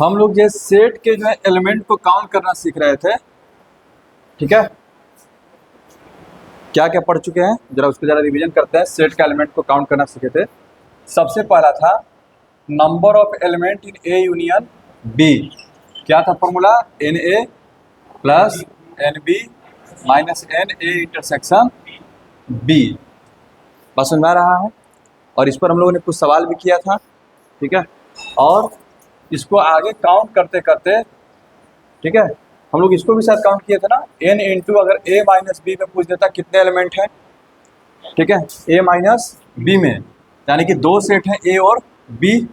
हम लोग जो सेट के जो है एलिमेंट को काउंट करना सीख रहे थे, ठीक है। क्या क्या पढ़ चुके हैं जरा उसको जरा रिवीजन करते हैं। सेट के एलिमेंट को काउंट करना सीखे थे। सबसे पहला था number of element in A union B. क्या था formula? N A plus n B minus n A intersection B. बात समझ में आ रहा है? और इस पर हम लोगों ने कुछ सवाल भी किया था, ठीक है। और इसको आगे काउंट करते करते, ठीक है, हम लोग इसको भी साथ काउंट किए थे ना। एन इंटू अगर ए माइनस बी में पूछ देता कितने एलिमेंट हैं, ठीक है, ए माइनस बी में, यानी कि दो सेट हैं ए और बी।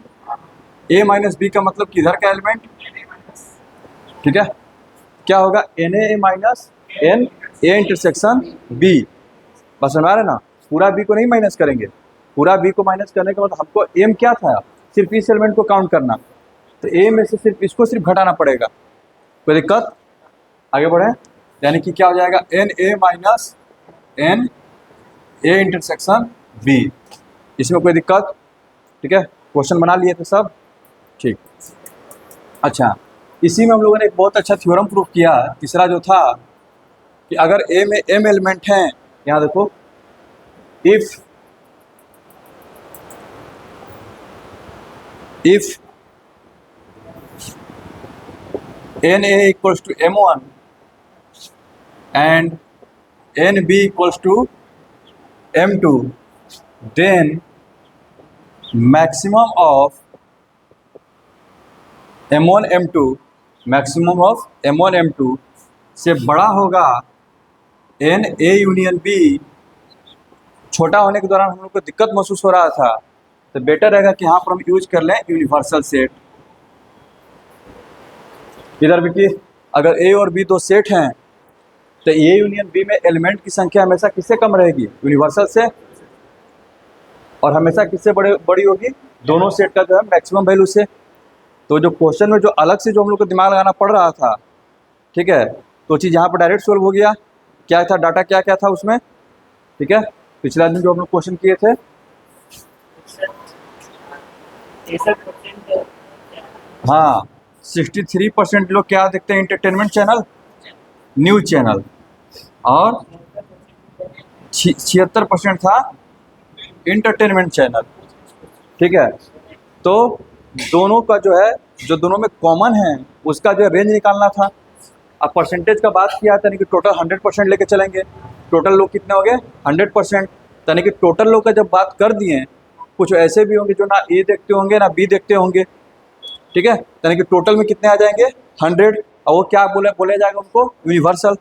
ए माइनस बी का मतलब किधर का एलिमेंट, ठीक है, क्या होगा? N A minus n A intersection B. बस समझ आ रहा है ना? पूरा बी को नहीं माइनस करेंगे। पूरा बी को माइनस करने का मतलब हमको एम क्या था? सिर्फ इस एलिमेंट को काउंट करना। तो ए में से सिर्फ इसको सिर्फ घटाना पड़ेगा। कोई दिक्कत? आगे बढ़े। यानी कि क्या हो जाएगा? N A minus n A intersection B. इसमें कोई दिक्कत? ठीक है, क्वेश्चन बना लिए थे सब, ठीक। अच्छा, इसी में हम लोगों ने एक बहुत अच्छा थ्योरम प्रूफ किया। तीसरा जो था कि अगर ए में एम एलिमेंट हैं, यहाँ देखो, if n A equals to m1 and nb equals to m2, then maximum of m1 m2 maximum of m1 m2 से बड़ा होगा n a यूनियन b। छोटा होने के दौरान हम लोग को दिक्कत महसूस हो रहा था, तो बेटर रहेगा कि यहाँ पर हम यूज कर लें यूनिवर्सल सेट। इधर भी कि अगर ए और बी दो सेट हैं तो ए यूनियन बी में एलिमेंट की संख्या हमेशा किससे कम रहेगी? यूनिवर्सल से। और हमेशा किससे बड़ी होगी? दोनों सेट का जो है मैक्सिमम वैल्यू से। तो जो क्वेश्चन में जो अलग से जो हम लोग को दिमाग लगाना पड़ रहा था, ठीक है, तो चीज़ यहाँ पर डायरेक्ट सोल्व हो गया। क्या था डाटा, क्या क्या था उसमें, ठीक है। पिछला दिन जो हम लोग क्वेश्चन किए थे, हाँ, 63% लोग क्या देखते हैं? Entertainment channel, news channel. और 76% था इंटरटेनमेंट चैनल, ठीक है। तो दोनों का जो है, जो दोनों में कॉमन है उसका जो रेंज निकालना था। अब परसेंटेज का बात किया था, यानी कि टोटल 100% लेके चलेंगे। टोटल लोग कितने हो गए? 100%। यानी कि टोटल लोग का जब बात कर दिए, कुछ ऐसे भी होंगे जो ना ए देखते होंगे ना बी देखते होंगे, ठीक है। यानी कि टोटल में कितने आ जाएंगे? 100। और वो क्या बोले जाएगा उनको? यूनिवर्सल।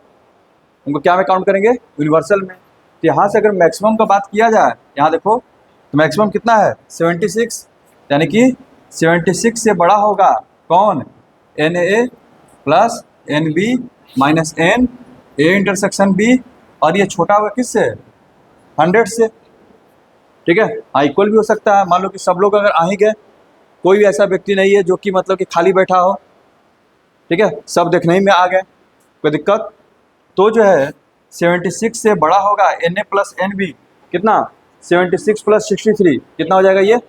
उनको क्या में काउंट करेंगे? यूनिवर्सल में। तो यहाँ से अगर मैक्सिमम का बात किया जाए, यहाँ देखो, तो मैक्सिमम कितना है? 76। यानी कि 76 से बड़ा होगा कौन? N A plus n B minus n A intersection B. और ये छोटा होगा किससे? 100 से, ठीक है। हाँ, इक्वल भी हो सकता है। मान लो कि सब लोग अगर आ ही गए, कोई भी ऐसा व्यक्ति नहीं है जो कि मतलब कि खाली बैठा हो, ठीक है, सब देखने ही में आ गए, कोई दिक्कत? तो जो है 76 से बड़ा होगा n A plus n B. कितना? 76 प्लस 63 कितना हो जाएगा? ये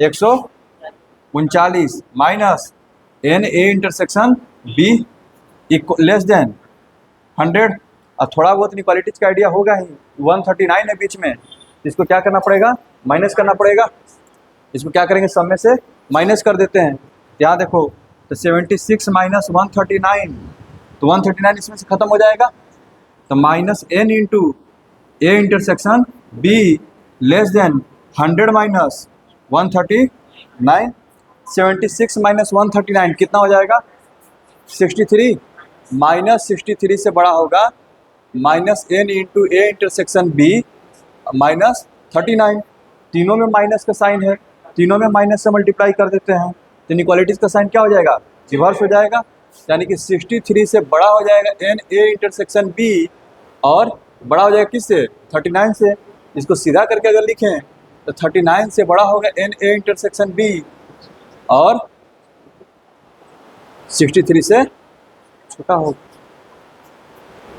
139 minus n A intersection B less than 100। और थोड़ा बहुत इनक्वालिटीज का आइडिया होगा ही। 139 है बीच में, इसको क्या करना पड़ेगा? माइनस करना पड़ेगा। इसको क्या करेंगे? सब में से माइनस कर देते हैं। यहाँ देखो, तो 76 माइनस 139, तो 139 इसमें से खत्म हो जाएगा। तो minus n into A intersection B less than 100 minus 139। 76 minus 139 कितना हो जाएगा? 63। माइनस 63 से बड़ा होगा minus n into A intersection B minus 39। तीनों में माइनस का साइन है, तीनों में माइनस से मल्टीप्लाई कर देते हैं, तो इनइक्वालिटीज का साइन क्या हो जाएगा? रिवर्स हो जाएगा। यानी कि 63 से बड़ा हो जाएगा एन ए इंटरसेक्शन बी, और बड़ा हो जाएगा किससे? 39 से। इसको सीधा करके अगर लिखें तो 39 से बड़ा होगा एन ए इंटरसेक्शन बी, और 63 से छोटा होगा।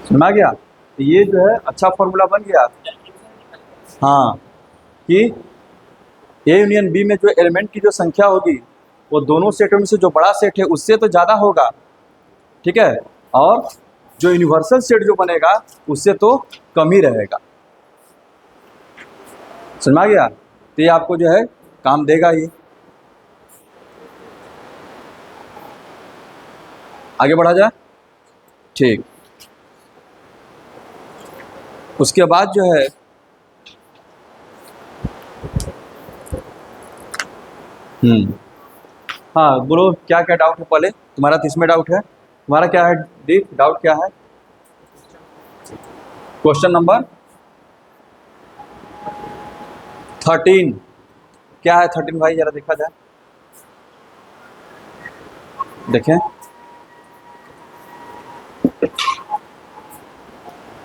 सुना गया? तो ये जो है अच्छा फॉर्मूला बन गया, हाँ, कि ए यूनियन बी में जो एलिमेंट की जो संख्या होगी वो दोनों सेटों में से जो बड़ा सेट है उससे तो ज़्यादा होगा, ठीक है, और जो यूनिवर्सल सेट जो बनेगा उससे तो कम ही रहेगा। समझ में आ गया? तो ये आपको जो है काम देगा ही। आगे बढ़ा जाए, ठीक। उसके बाद जो है हाँ बोलो क्या क्या डाउट है, पहले तुम्हारा तो इसमें डाउट है, तुम्हारा क्या है दी, डाउट क्या है? क्वेश्चन नंबर 13 क्या है? 13 भाई जरा देखा जाए, देखें।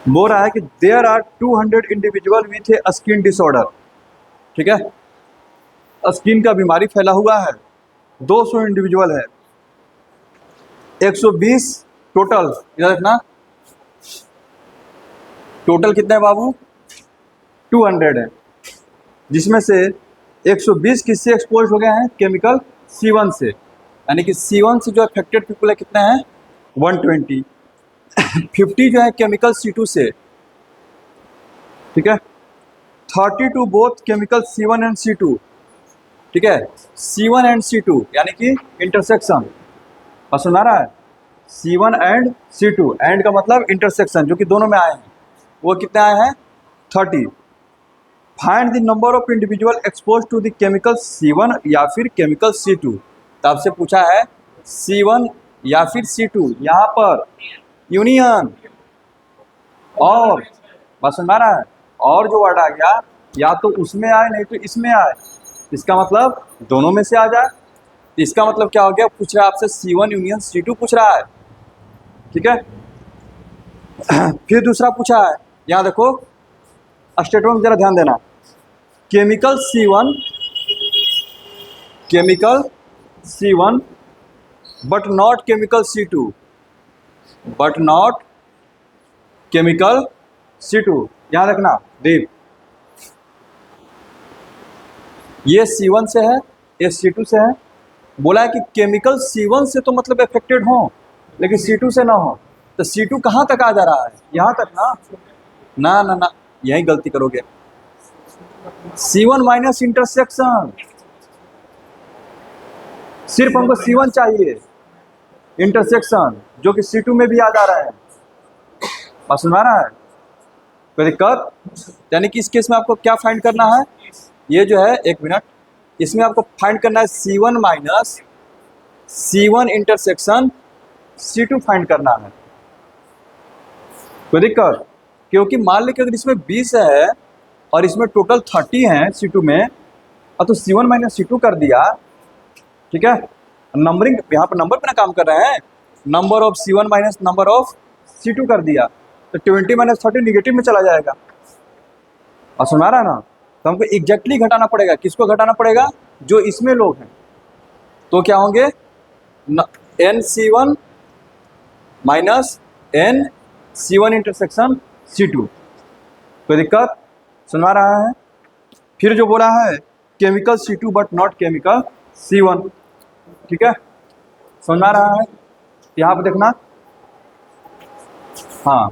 बोल रहा है कि there are 200 individual with a skin disorder, ठीक है, स्किन का बीमारी फैला हुआ है, 200 इंडिविजुअल है, 120 टोटल, इधर देखना, टोटल कितना है बाबू? 200 है, जिसमें से 120 किससे एक्सपोज हो गए हैं? केमिकल C1 से, यानी कि C1 से जो अफेक्टेड पीपल है कितना है? 120। 50 जो है केमिकल C2 से, ठीक है, 32 both chemical C1 and C2, ठीक है, C1 एंड C2 यानी कि इंटरसेक्शन, समझ आ रहा है? C1 एंड C2, एंड का मतलब इंटरसेक्शन, जो कि दोनों में आए हैं, वो कितने आए हैं? 30। Find the number of individual expose to the chemical C1 या फिर केमिकल C2। तो आपसे पूछा है C1 या फिर C2, यहाँ पर यूनियन और, बस समझ आ रहा है? और जो वर्ड आ गया या तो उसमें आए नहीं तो इसमें आए, इसका मतलब दोनों में से आ जाए। तो इसका मतलब क्या हो गया? पूछ रहा है आपसे C1 यूनियन C2 पूछ रहा है, ठीक है। फिर दूसरा पूछा है, यहाँ देखो स्टेटमेंट में जरा ध्यान देना, chemical C1 but not chemical C2, but not chemical C2, यहाँ रखना दीप, ये C1 से है, ये C2 से है। बोला है कि केमिकल C1 से तो मतलब अफेक्टेड हो लेकिन C2 से ना हो, तो C2 कहाँ तक आ जा रहा है? यहाँ तक ना, ना ना ना, यही गलती करोगे। C1 माइनस इंटरसेक्शन, सिर्फ हमको C1 चाहिए, इंटरसेक्शन जो कि C2 में भी आ जा रहा है, बस सुना रहा है? कोई दिक्कत? यानी कि इस केस में आपको क्या फाइंड करना है? ये जो है, एक मिनट, इसमें आपको फाइंड करना है C1 minus C1 intersection C2 find करना है। कोई दिक्कत? क्योंकि मान लीजिए अगर इसमें 20 है और इसमें टोटल 30 है C2 में, और तो C1 माइनस C2 कर दिया, ठीक है, नंबरिंग यहाँ पर नंबर पे ना काम कर रहे हैं, number of C1 minus number of C2 कर दिया, तो 20 माइनस 30 निगेटिव में चला जाएगा, और सुना रहा ना? तो हमको एग्जैक्टली घटाना पड़ेगा, किसको घटाना पड़ेगा? जो इसमें लोग हैं, तो क्या होंगे? NC1 minus NC1 intersection C2। कोई दिक्कत? सुना रहा है? फिर जो बोला है chemical C2 but not chemical C1, ठीक है, सुना रहा है? यहाँ पे देखना, हाँ,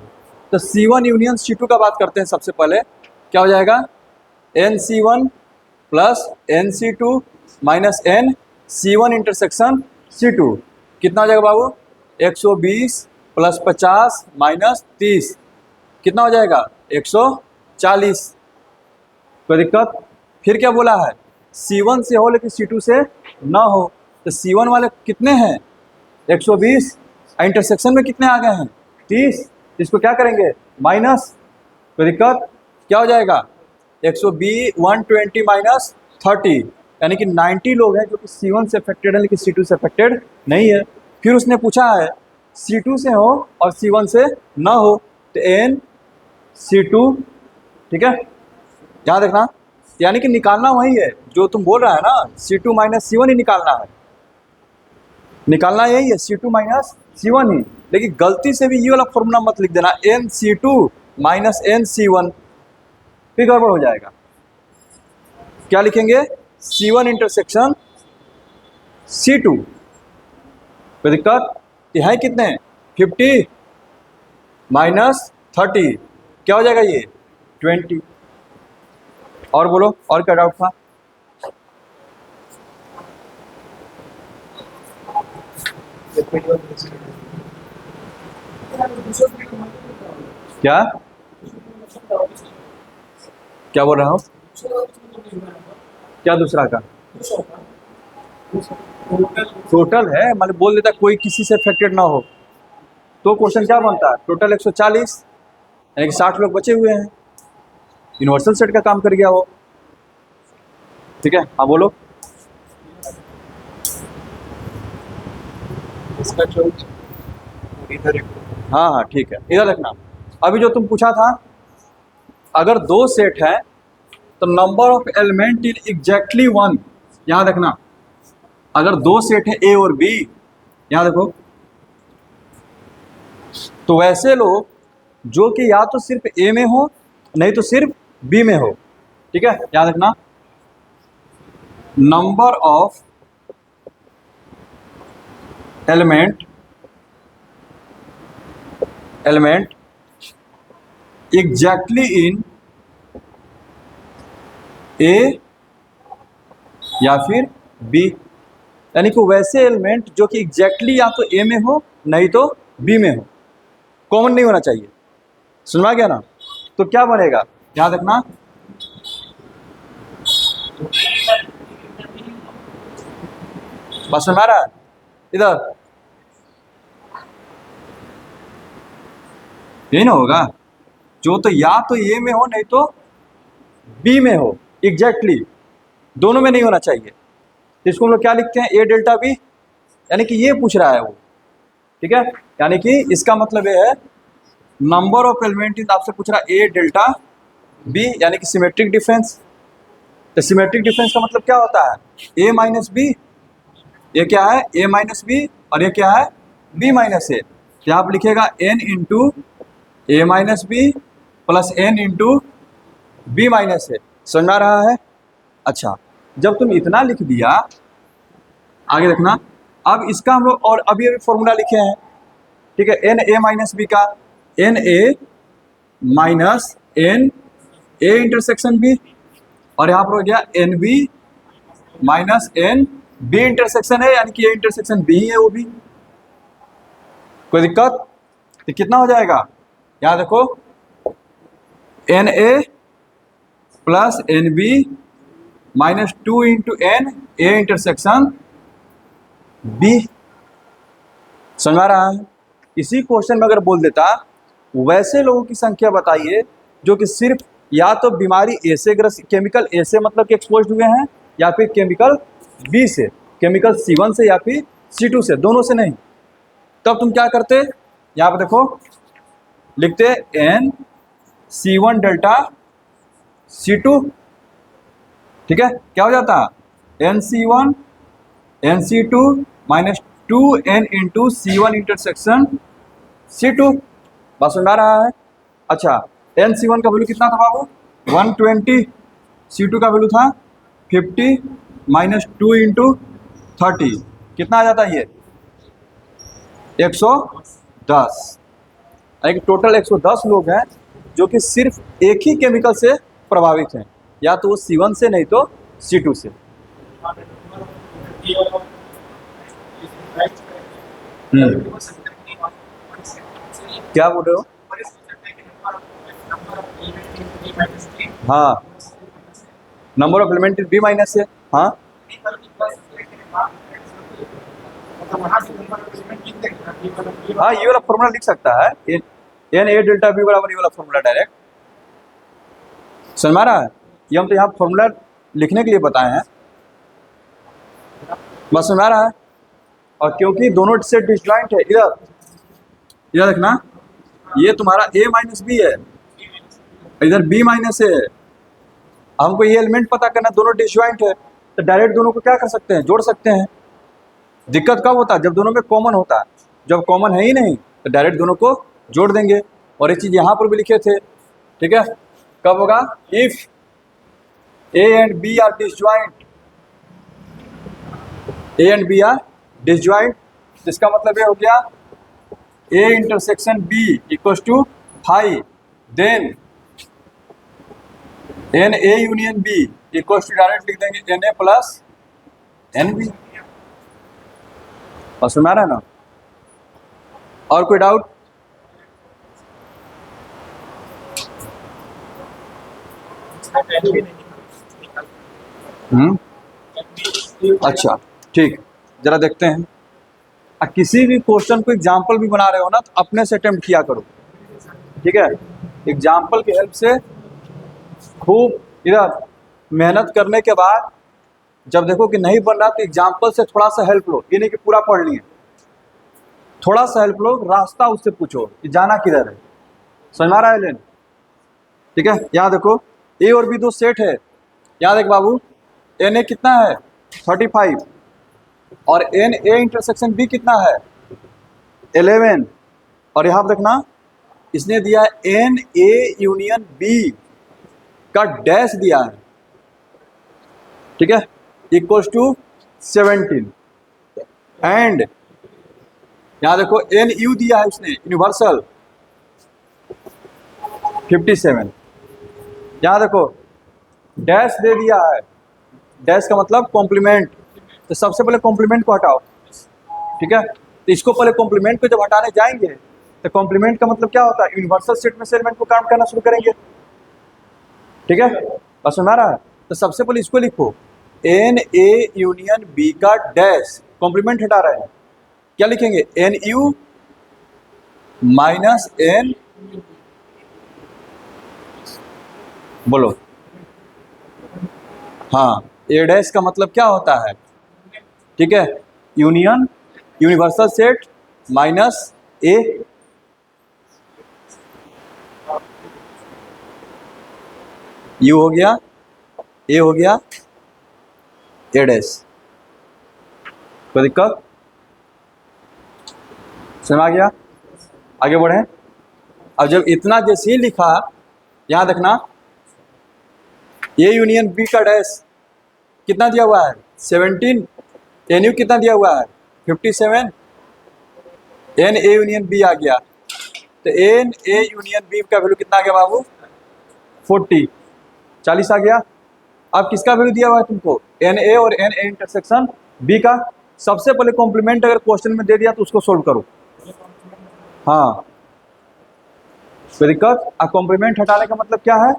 तो C1 यूनियन C2 का बात करते हैं। सबसे पहले क्या हो जाएगा? NC1 plus NC2 minus NC1 intersection C2, कितना हो जाएगा बाबू? 120 प्लस 50 माइनस 30, कितना हो जाएगा? 140। कोई दिक्कत? फिर क्या बोला है? C1 से हो लेकिन C2 से ना हो, तो C1 वाले कितने हैं? 120, इंटरसेक्शन में कितने आ गए हैं? 30, इसको क्या करेंगे? माइनस। कोई दिक्कत? क्या हो जाएगा? 120 माइनस 30, यानी कि 90 लोग हैं जो कि C1 से अफेक्टेड है लेकिन C2 से अफेक्टेड नहीं है। फिर उसने पूछा है C2 से हो और C1 से ना हो, तो NC2, ठीक है, यहाँ देखना, यानी कि निकालना वही है जो तुम बोल रहा है ना, C2 माइनस C1 ही निकालना है, निकालना यही है, C2 माइनस C1 ही। लेकिन गलती से भी ये वाला फॉर्मूला मत लिख देना, NC2 माइनस NC1, फिर गड़बड़ हो जाएगा। क्या लिखेंगे? C1 intersection C2। कोई दिक्कत? ये है कितने? 50 माइनस 30 क्या हो जाएगा ये? 20। और बोलो, और क्या डाउट था? क्या क्या बोल रहा हूँ? क्या दूसरा का? टोटल है, मतलब बोल देता कोई किसी से अफेक्टेड ना हो, तो क्वेश्चन क्या बनता है? टोटल 140 यानी कि 60 लोग बचे हुए हैं, यूनिवर्सल सेट का काम कर गया वो। ठीक है, हाँ बोलो। इसका जो इधर हाँ हाँ ठीक है, इधर रखना। अभी जो तुम पूछा था, अगर दो सेट है तो number of element in exactly one, यहाँ देखना। अगर दो सेट है ए और बी, यहाँ देखो, तो वैसे लो जो कि या तो सिर्फ ए में हो नहीं तो सिर्फ बी में हो। ठीक है, याद रखना। Number of element exactly in A या फिर बी, यानी कि वैसे एलिमेंट जो कि एग्जैक्टली या तो ए में हो नहीं तो बी में हो, कॉमन नहीं होना चाहिए। सुनवा गया ना? तो क्या बनेगा, याद रखना। बस सुन रहा है? इधर यही ना होगा, जो तो या तो ए में हो नहीं तो बी में हो, एग्जैक्टली दोनों में नहीं होना चाहिए। तो इसको हम लोग क्या लिखते हैं? ए डेल्टा बी, यानी कि ये पूछ रहा है वो। ठीक है, यानी कि इसका मतलब ये है नंबर ऑफ एलिमेंट इन, आपसे पूछ रहा है ए डेल्टा बी, यानी कि सिमेट्रिक डिफरेंस। तो सिमेट्रिक डिफरेंस का मतलब क्या होता है? ए माइनस बी। ये क्या है? ए माइनस बी, और ये क्या है? B minus A. तो यहाँ पर लिखेगा N into A minus B plus N into B minus A. समझ में आ रहा है? अच्छा, जब तुम इतना लिख दिया, आगे देखना। अब इसका हम लोग और अभी फॉर्मूला लिखे हैं। ठीक है, एन ए माइनस बी का, n A minus n A intersection B, और यहाँ पर हो गया n B minus n B intersection है, यानी कि ए इंटरसेक्शन बी है वो भी। कोई दिक्कत? तो कितना हो जाएगा? यहाँ देखो, n A plus n B minus 2 into n A intersection B. समझ आ रहा है? इसी क्वेश्चन में अगर बोल देता वैसे लोगों की संख्या बताइए जो कि सिर्फ या तो बीमारी ए से ग्रस्त, केमिकल ए से मतलब कि एक्सपोज हुए हैं, या फिर केमिकल बी से, केमिकल C1 से या फिर C2 से, दोनों से नहीं। तब तुम क्या करते? यहाँ पर देखो, लिखते एन C1 डेल्टा C2। ठीक है, क्या हो जाता? NC1 NC2 minus 2n into C1 intersection C2। बात सुन रहा है? अच्छा, NC1 का वैल्यू कितना था बाबू? 120। C2 का वैल्यू था 50 माइनस 2 इंटू 30, कितना आ जाता है ये? 110। यानी कि टोटल 110 लोग हैं जो कि सिर्फ एक ही केमिकल से प्रभावित हैं, या तो वो C1 से नहीं तो C2 से। क्या बोल रहे हो? हाँ, number of element B minus है। हाँ हाँ, ये वाला फॉर्मूला लिख सकता है, एन ए डेल्टा बी बराबर ये वाला फॉर्मूला डायरेक्ट। समझ में आ रहा है? ये हम तो यहाँ फॉर्मूला लिखने के लिए बताए हैं, बस समझ में आ रहा है? और क्योंकि दोनों सेट डिसजॉइंट है, इधर इधर देखना, ये तुम्हारा ए माइनस बी है, इधर बी माइनस ए है। हमको ये एलिमेंट पता करना, दोनों डिसजॉइंट है, तो डायरेक्ट दोनों को क्या कर सकते हैं? जोड़ सकते हैं। दिक्कत कब होता है? जब दोनों में कॉमन होता है। जब कॉमन है ही नहीं तो डायरेक्ट दोनों को जोड़ देंगे। और ये चीज़ यहाँ पर भी लिखे थे। ठीक है, कब होगा? If A and B are disjoint, A and B are disjoint, जिसका मतलब ये हो गया A intersection B equals to 5, then n A union B equals to direct लिख देंगे n A plus n B. और सुना रहा है ना? और कोई डाउट? अच्छा ठीक, जरा देखते हैं। किसी भी क्वेश्चन को एग्जाम्पल भी बना रहे हो ना तो अपने से अटेम्प्ट किया करो, ठीक है? एग्जाम्पल की हेल्प से खूब इधर मेहनत करने के बाद जब देखो कि नहीं बन रहा तो एग्जाम्पल से थोड़ा सा हेल्प लो, ये नहीं कि पूरा पढ़ लिए, थोड़ा सा हेल्प लो, रास्ता उससे पूछो कि जाना किधर है। समझ आ रहा है लेन? ठीक है, यहाँ देखो ए और बी दो सेट है। यहाँ देख बाबू, एन ए कितना है 35 और एन ए इंटरसेक्शन बी कितना है 11। और यहाँ पर देखना इसने दिया है एन ए यूनियन बी का डैश दिया है, ठीक है, इक्वल्स टू 17। एंड यहाँ देखो एन यू दिया है उसने यूनिवर्सल 57। यहाँ देखो डैश दे दिया है, डैश का मतलब कॉम्प्लीमेंट, तो सबसे पहले कॉम्प्लीमेंट को हटाओ, ठीक है? तो इसको पहले कॉम्प्लीमेंट को जब हटाने जाएंगे तो कॉम्प्लीमेंट का मतलब क्या होता है, यूनिवर्सल सेट में से एलिमेंट को काउंट करना शुरू करेंगे, ठीक है? बस सुना रहा है? तो सबसे पहले इसको लिखो एन ए यूनियन बी का डैश, कॉम्प्लीमेंट हटा रहे हैं, क्या लिखेंगे एन यू माइनस एन, बोलो हाँ, ए डैश का मतलब क्या होता है, ठीक है, union universal set minus A, you हो गया, ए हो गया, ए डैश। कोई दिक्कत? समझ आ गया? आगे बढ़े। अब जब इतना जैसे ही लिखा, यहाँ देखना ए यूनियन बी का डैश कितना दिया हुआ है 17, एन यू कितना दिया हुआ है 57, एन ए यूनियन बी आ गया, तो एन ए यूनियन बी का वैल्यू कितना आ गया बाबू 40 आ गया। अब किसका वैल्यू दिया हुआ है तुमको, एन ए और एन ए इंटरसेक्शन बी का। सबसे पहले कॉम्प्लीमेंट अगर क्वेश्चन में दे दिया तो उसको सोल्व करो, हाँ, कोई दिक्कत? अब कॉम्प्लीमेंट हटाने का मतलब क्या है,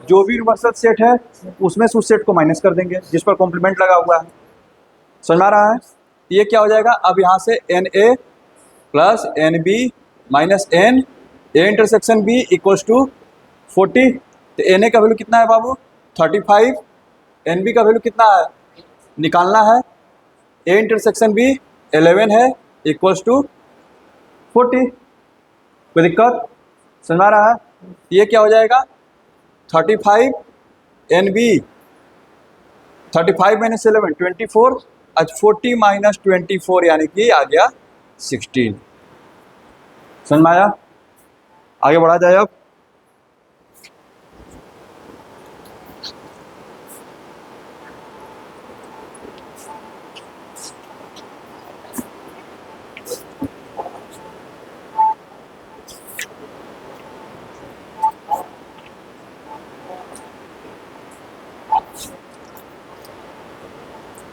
जो भी यूनिवर्सल सेट है उसमें से उस सेट को माइनस कर देंगे जिस पर कॉम्प्लीमेंट लगा हुआ है। समझ आ रहा है? ये क्या हो जाएगा, अब यहाँ से n A plus n B minus n A intersection B equals to 40। तो एन ए का वैल्यू कितना है बाबू 35, एन बी का वैल्यू कितना है निकालना है, ए इंटरसेक्शन बी 11 है इक्वल्स टू 40। कोई दिक्कत? समझ आ रहा है? ये क्या हो जाएगा 35 एन बी 35 माइनस 11 24, आज 40 माइनस 24 यानी कि आ गया 16। समझ में आया? आगे बढ़ा जाए। अब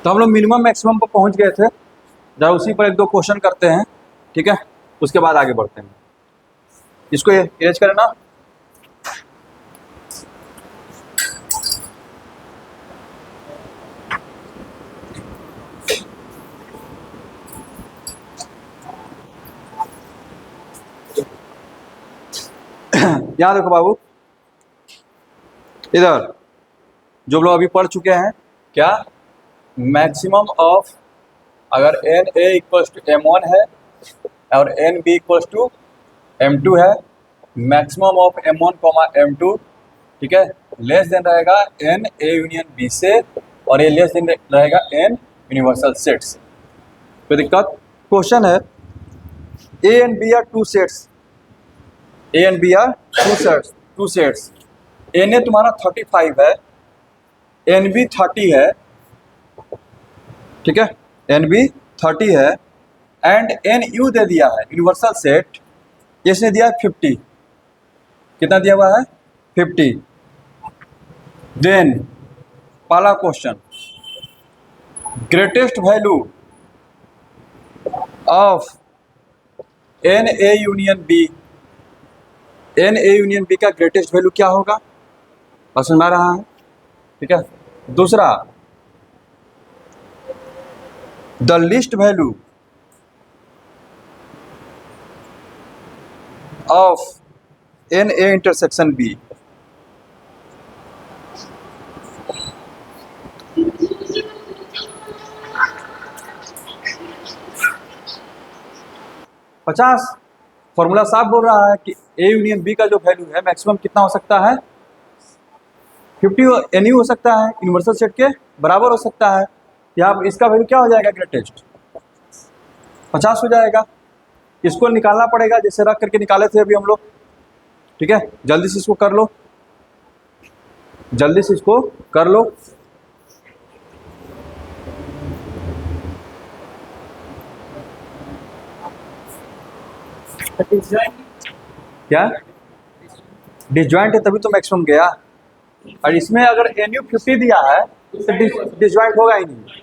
तो हम लोग मिनिमम मैक्सिमम पर पहुंच गए थे, जरा उसी पर एक दो क्वेश्चन करते हैं, ठीक है, उसके बाद आगे बढ़ते हैं। इसको इरेज करें ना। यहाँ देखो बाबू, इधर जो लोग अभी पढ़ चुके हैं, क्या मैक्सिमम ऑफ, अगर n A equals to m1 है और N B equals to m2 है, मैक्सिमम ऑफ m1 m2, ठीक है, लेस देन रहेगा एन ए यूनियन बी से, और ये लेस देन रहेगा एन यूनिवर्सल सेट से। कोई दिक्कत? क्वेश्चन है A and B are two sets, A and B are two sets, n A तुम्हारा 35 है, एन बी 30 है, ठीक है, एन बी 30 है एंड एन यू दे दिया है यूनिवर्सल सेट, इसने दिया है 50, कितना दिया हुआ है 50। देन पहला question, greatest value of n A union B, n A union B का ग्रेटेस्ट वैल्यू क्या होगा, समझ में आ रहा है, ठीक है। दूसरा, the least value of n A intersection B, पचास। फॉर्मूला साफ बोल रहा है कि ए यूनियन बी का जो वैल्यू है मैक्सिमम कितना हो सकता है 50 एन यू हो सकता है, यूनिवर्सल सेट के बराबर हो सकता है। यहाँ इसका वैल्यू क्या हो जाएगा ग्रेटेस्ट 50 हो जाएगा। इसको निकालना पड़ेगा जैसे रख करके निकाले थे अभी हम लोग, ठीक है। जल्दी से इसको कर लो, जल्दी से इसको कर लो। क्या डिसजॉइंट है तभी तो मैक्सिमम गया, और इसमें अगर एन यू 50 दिया है तो डिसजॉइंट होगा ही नहीं।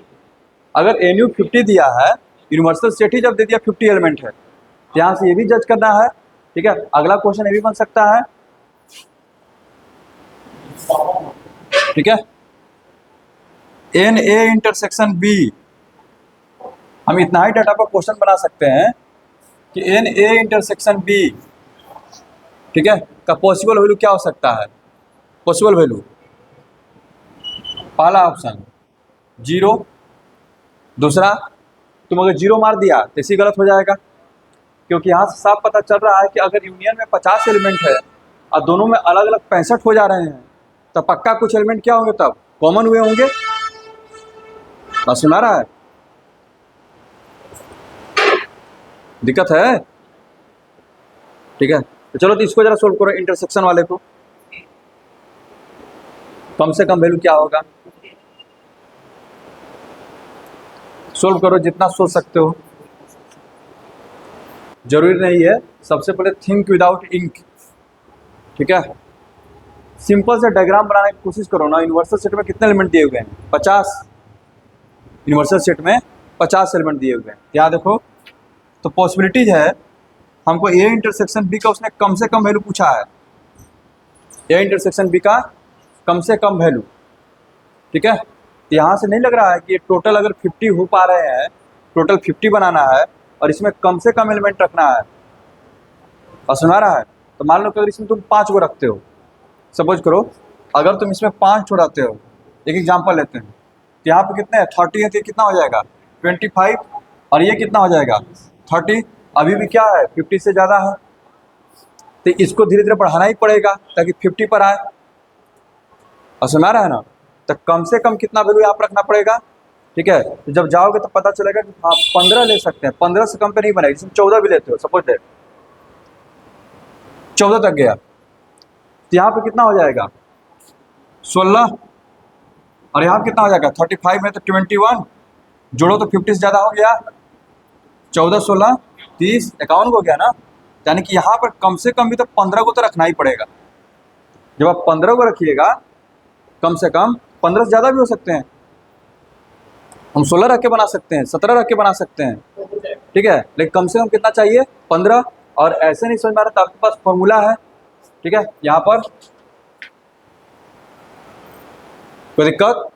अगर एन यू 50 दिया है, यूनिवर्सल सेट ही जब दे दिया 50 एलिमेंट है, तो यहाँ से ये भी जज करना है, ठीक है। अगला क्वेश्चन ये भी बन सकता है, ठीक है। एन ए इंटरसेक्शन बी, हम इतना ही डाटा पर क्वेश्चन बना सकते हैं कि एन ए इंटरसेक्शन बी, ठीक है, का पॉसिबल वैल्यू क्या हो सकता है। पॉसिबल वैल्यू पहला ऑप्शन 0, दूसरा तुम अगर 0 मार दिया तो इसी गलत हो जाएगा, क्योंकि यहाँ से साफ पता चल रहा है कि अगर यूनियन में 50 एलिमेंट है और दोनों में अलग अलग 65 हो जा रहे हैं, तो पक्का कुछ एलिमेंट क्या होंगे, तब कॉमन हुए होंगे। बस सुना रहा है, दिक्कत है, ठीक है। तो चलो तो इसको जरा सोल्व करो, इंटरसेक्शन वाले को। कम से कम वैल्यू क्या होगा, सोल्व करो जितना सोच सकते हो, जरूरी नहीं है। सबसे पहले थिंक विदाउट इंक, ठीक है। सिंपल से डायग्राम बनाने की कोशिश करो ना। यूनिवर्सल सेट में कितने एलिमेंट दिए हुए हैं 50, यूनिवर्सल सेट में 50 एलिमेंट दिए हुए हैं। यहाँ देखो, तो पॉसिबिलिटीज है, हमको ए इंटरसेक्शन बी का उसने कम से कम वैल्यू पूछा है, ए इंटरसेक्शन बी का कम से कम वैल्यू, ठीक है। तो यहाँ से नहीं लग रहा है कि टोटल अगर 50 हो पा रहे हैं, टोटल 50 बनाना है और इसमें कम से कम एलिमेंट रखना है, और सुना रहा है। तो मान लो कि अगर इसमें तुम 5 को रखते हो, सपोज करो अगर तुम इसमें 5 रखते हो, एक एग्जांपल लेते हैं, तो यहाँ पे कितने 30 है, तो कितना हो जाएगा 25, और ये कितना हो जाएगा 30, अभी भी क्या है 50 से ज़्यादा है, तो इसको धीरे धीरे बढ़ाना ही पड़ेगा ताकि 50 पर आए, और सुना रहा है ना। तो कम से कम कितना वैल्यू यहाँ पर रखना पड़ेगा, ठीक है। तो जब जाओगे तो पता चलेगा कि हाँ 15 ले सकते हैं, 15 से कम पे नहीं बनेगा। इसमें 14 भी लेते हो, सपोज दैट 14 तक गया, तो यहाँ पे कितना हो जाएगा 16, और यहाँ कितना हो जाएगा 35 है तो 21, जोड़ो तो 50 से ज़्यादा हो गया, 14 16 30 51 हो गया ना। यानी कि यहाँ पर कम से कम भी तो 15 को तो रखना ही पड़ेगा। जब आप 15 को रखिएगा, कम से कम 15 से ज़्यादा भी हो सकते हैं, हम 16 रख के बना सकते हैं, 17 रख के बना सकते हैं, ठीक है। लेकिन कम से कम कितना चाहिए 15, और ऐसे नहीं समझ में आ रहा तो आपके पास फॉर्मूला है, ठीक है। यहाँ पर कोई दिक्कत,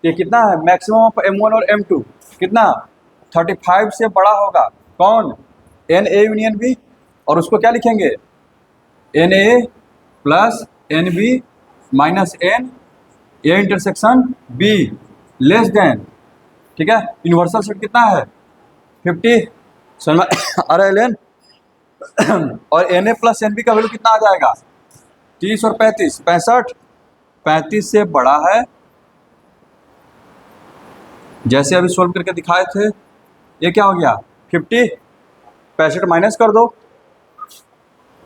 ये कितना है मैक्सिमम ऑफ M1 और M2 कितना 35 से बड़ा होगा कौन, एन ए यूनियन बी, और उसको क्या लिखेंगे n A plus n B minus n A intersection B less than, ठीक है। यूनिवर्सल सेट कितना है 50, समझ में आ रहा है लेन, और n A plus n B का वैल्यू कितना आ जाएगा 30 और 35 65, 35 से बड़ा है, जैसे अभी सोल्व करके दिखाए थे। ये क्या हो गया 50, 65 माइनस कर दो,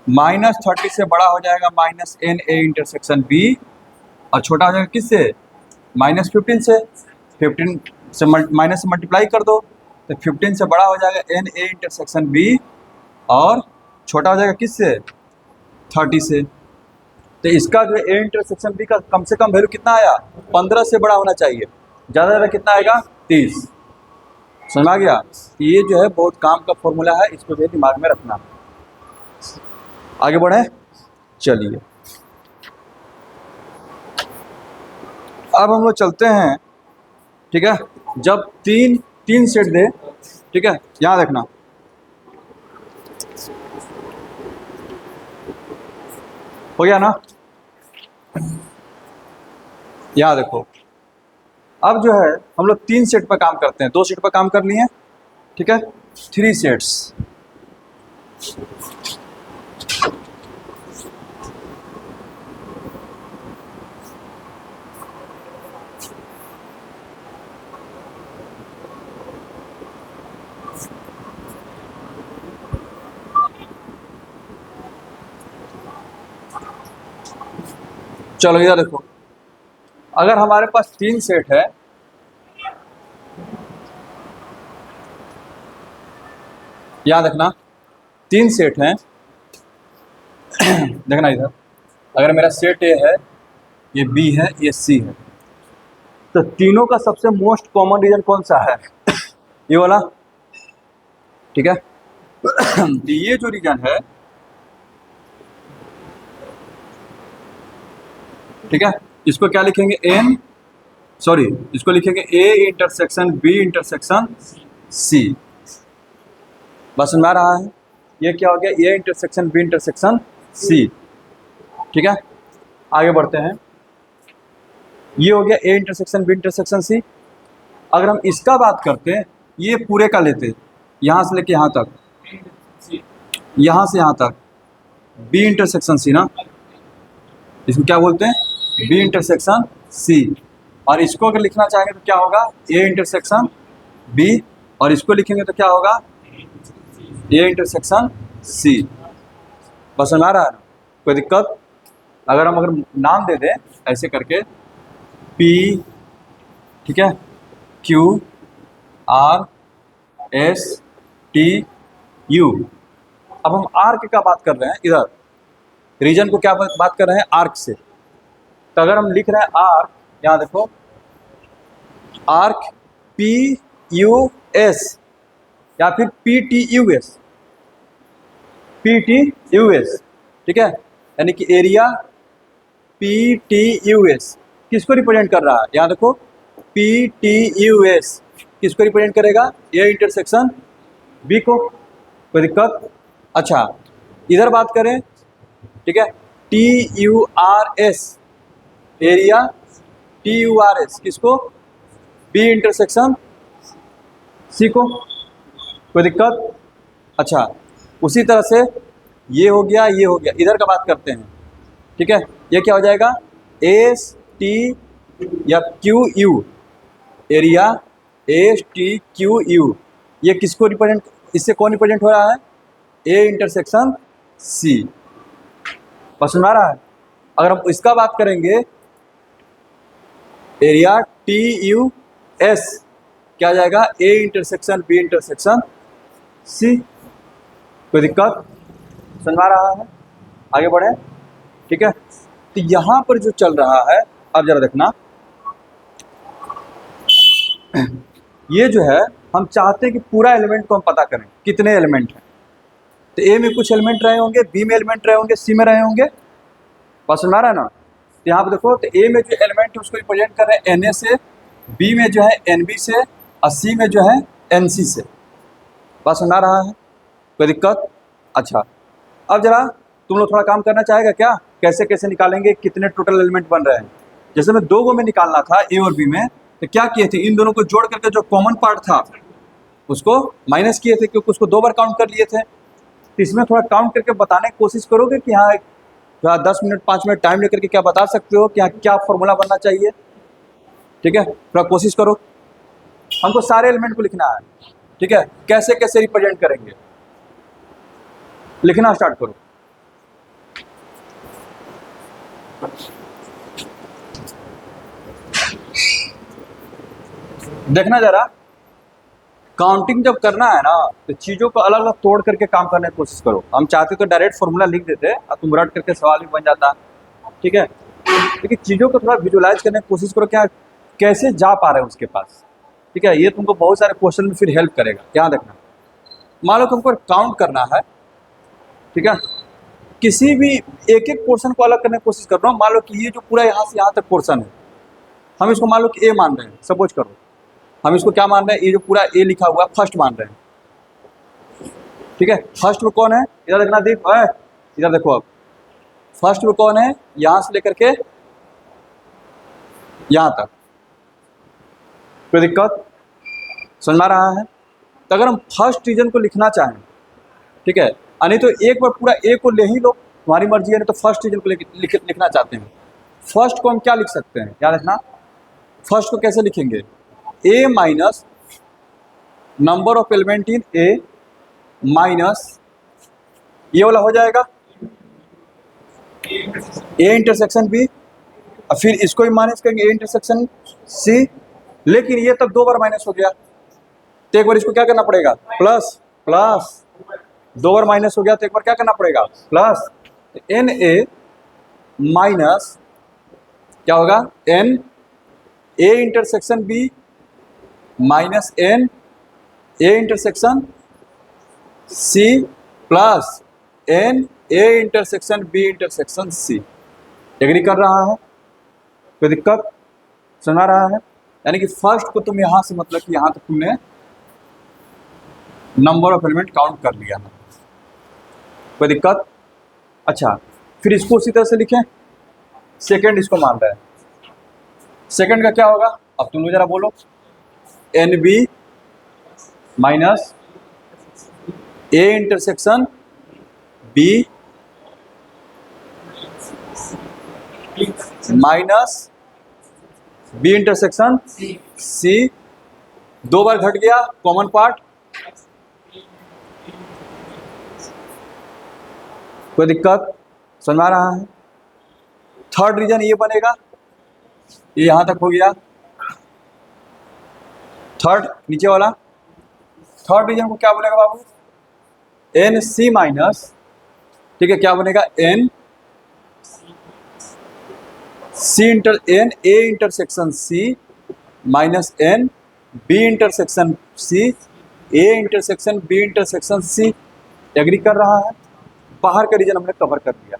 -30 से बड़ा हो जाएगा minus n A intersection B, और छोटा हो जाएगा किससे -15 से, 15 से माइनस से मल्टीप्लाई कर दो तो 15 से बड़ा हो जाएगा एन ए इंटरसेक्शन बी, और छोटा हो जाएगा किससे, 30 से। तो इसका जो ए इंटरसेक्शन बी का कम से कम वैल्यू कितना आया, 15 से बड़ा होना चाहिए, ज़्यादा ज़्यादा कितना आएगा, 30। समझ आ गया। ये जो है बहुत काम का फॉर्मूला है, इसको जो है दिमाग में रखना। आगे बढ़े, चलिए अब हम लोग चलते हैं। ठीक है, जब तीन सेट दे, ठीक है, यहाँ देखना, हो गया ना, यहाँ देखो। अब जो है हम लोग 3 सेट पर काम करते हैं, 2 सेट पर काम कर लिए, ठीक है, 3 सेट्स। चलो इधर देखो, अगर हमारे पास 3 सेट है, याद रखना 3 सेट हैं। देखना इधर, अगर मेरा सेट ए है, ये बी है, ये सी है, तो तीनों का सबसे मोस्ट कॉमन रीजन कौन सा है, ये वाला, ठीक है। तो ये जो रीजन है, ठीक है, इसको क्या लिखेंगे, इसको लिखेंगे A intersection B intersection C. बस समझ आ रहा है, ये क्या हो गया, A intersection B intersection C, ठीक है। आगे बढ़ते हैं, ये हो गया A intersection B intersection C. अगर हम इसका बात करते हैं, ये पूरे का लेते, यहाँ से लेके यहाँ तक, यहाँ से यहाँ तक, बी इंटरसेक्शन सी ना, इसमें क्या बोलते हैं, बी इंटरसेक्शन सी। और इसको अगर लिखना चाहेंगे तो क्या होगा, ए इंटरसेक्शन बी, और इसको लिखेंगे तो क्या होगा, ए इंटरसेक्शन सी। बस समझ आ रहा है ना, कोई दिक्कत। अगर नाम दे दें ऐसे करके, पी, ठीक है, Q R S T U. अब हम आर्क का बात कर रहे हैं, इधर रीजन को क्या बात कर रहे हैं, आर्क से। तो अगर हम लिख रहे हैं आर्क, यहाँ देखो, आर्क पी यू एस या फिर P T U S, P T U S, ठीक है, यानी कि area P T U S किसको रिप्रेजेंट कर रहा है, यहाँ देखो, पी टी यू एस किसको रिप्रेजेंट करेगा, ए इंटरसेक्शन बी को। कोई दिक्कत। अच्छा, इधर बात करें, ठीक है, T U R S, area T U R S किसको, बी इंटरसेक्शन सी को। कोई दिक्कत। अच्छा, उसी तरह से ये हो गया, ये हो गया, इधर का बात करते हैं, ठीक है, ये क्या हो जाएगा, एस टी या Q U, area S T Q U, ये किसको रिप्रेजेंट, इससे कौन रिप्रेजेंट हो रहा है, ए इंटरसेक्शन सी। पसंद आ रहा है। अगर हम इसका बात करेंगे, एरिया टी यू एस क्या आ जाएगा, A intersection B intersection C. कोई दिक्कत, समझ आ रहा है। आगे बढ़े, ठीक है। तो यहाँ पर जो चल रहा है, अब जरा देखना, ये जो है हम चाहते हैं कि पूरा एलिमेंट को हम पता करें, कितने एलिमेंट हैं। तो ए में कुछ एलिमेंट रहे होंगे, बी में एलिमेंट रहे होंगे, सी में रहे होंगे। बात समझ आ रहा है ना। तो यहाँ पर देखो, तो ए में जो एलिमेंट है उसको रिप्रेजेंट कर रहे हैं एन ए से, बी में जो है एन बी से, और सी में जो है एन सी से। बात समझ आ रहा है, कोई दिक्कत। अच्छा, अब जरा तुम लोग थोड़ा काम करना चाहेगा क्या, कैसे कैसे निकालेंगे, कितने टोटल एलिमेंट बन रहे हैं। जैसे मैं 2 गो में निकालना था, ए और बी में, तो क्या किए थे, इन दोनों को जोड़ करके जो कॉमन पार्ट था उसको माइनस किए थे, क्योंकि उसको 2 बार काउंट कर लिए थे। तो इसमें थोड़ा काउंट करके बताने की कोशिश करोगे कि हाँ थोड़ा 10 मिनट 5 मिनट टाइम लेकर के क्या बता सकते हो कि हाँ क्या फॉर्मूला बनना चाहिए, ठीक है। थोड़ा कोशिश करो, हमको सारे एलिमेंट को लिखना है, ठीक है। कैसे कैसे रिप्रेजेंट करेंगे, लिखना स्टार्ट करो। देखना जरा, काउंटिंग जब करना है ना तो चीज़ों को अलग अलग तोड़ करके काम करने की कोशिश करो। हम चाहते तो डायरेक्ट फॉर्मूला लिख देते और तुम रट करके सवाल भी बन जाता, ठीक है। लेकिन चीज़ों को थोड़ा विजुलाइज करने की कोशिश करो, क्या कैसे जा पा रहे हो उसके पास, ठीक है। ये तुमको बहुत सारे क्वेश्चन में फिर हेल्प करेगा। ध्यान रखना, मान लो तुमको काउंट करना है, ठीक है, किसी भी एक एक पोर्शन को अलग करने की कोशिश कर रहा हूँ। मान लो कि ये जो पूरा यहाँ से यहाँ तक पोर्शन है, हम इसको मान लो कि ए मान रहे हैं, सपोज करो हम इसको क्या मान रहे हैं, ये जो पूरा ए लिखा हुआ है फर्स्ट मान रहे हैं, ठीक है। फर्स्ट में कौन है, इधर देखना दीप है, इधर देखो अब फर्स्ट में कौन है, यहाँ से लेकर के यहाँ तक, कोई दिक्कत समझ में आ रहा है। तो अगर हम फर्स्ट रीजन को लिखना चाहें, ठीक है, यानी तो एक बार पूरा ए को ले ही लो, तुम्हारी मर्जी है। नहीं तो फर्स्ट रीजन को लिखना चाहते हैं, फर्स्ट को हम क्या लिख सकते हैं, क्या लिखना, फर्स्ट को कैसे लिखेंगे, A minus number of element in A minus ये वाला हो जाएगा ए इंटरसेक्शन बी, और फिर इसको भी माइनस करेंगे ए इंटरसेक्शन सी। लेकिन ये तब दो बार माइनस हो गया, तो एक बार इसको क्या करना पड़ेगा, प्लस प्लस, दो बार माइनस हो गया तो एक बार क्या करना पड़ेगा, प्लस। एन ए माइनस क्या होगा, n A intersection B minus n A intersection C plus n A intersection B intersection C. Agree कर रहा है, कोई दिक्कत समझ आ रहा है। यानी कि फर्स्ट को तुम यहाँ से मतलब कि यहाँ तक तुमने नंबर ऑफ एलिमेंट काउंट कर लिया है, कोई दिक्कत। अच्छा, फिर इसको उसी तरह से लिखें, सेकंड इसको मान रहे हैं, सेकंड का क्या होगा, अब तुम लोग जरा बोलो, n B minus A intersection B minus B intersection C. दो बार घट गया कॉमन पार्ट, कोई दिक्कत समझ में आ रहा है। थर्ड रीजन ये बनेगा, ये यहां तक हो गया, थर्ड नीचे वाला, थर्ड रीजन को क्या बनेगा बाबू, एन सी माइनस, ठीक है, क्या बनेगा, n C inter n A intersection C minus n B intersection C A intersection B intersection C. Agree कर रहा है, बाहर का रीजन हमने कवर कर दिया,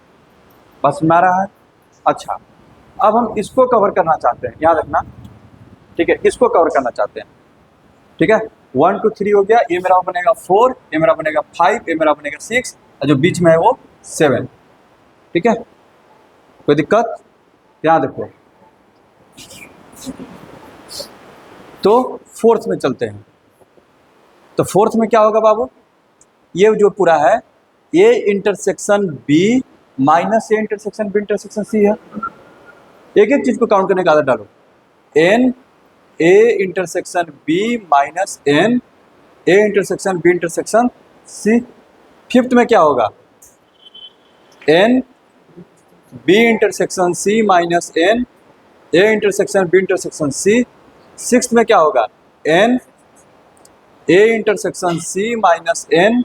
बस में आ रहा है। अच्छा, अब हम इसको कवर करना चाहते हैं, याद रखना, ठीक है, इसको कवर करना चाहते हैं, ठीक है। 1 2 3 हो गया, ये मेरा बनेगा 4, ये मेरा बनेगा 5, ये मेरा बनेगा 6, और जो बीच में है वो 7, ठीक है, कोई दिक्कत। यहाँ देखो, तो फोर्थ में चलते हैं, तो फोर्थ में क्या होगा बाबू, ये जो पूरा है A intersection B minus A intersection B intersection C है। एक एक चीज को काउंट करने का आदत डालो, n A intersection B minus n A intersection B intersection C. Fifth में क्या होगा, n B intersection C minus n A intersection B intersection C. Sixth में क्या होगा, n A intersection C minus n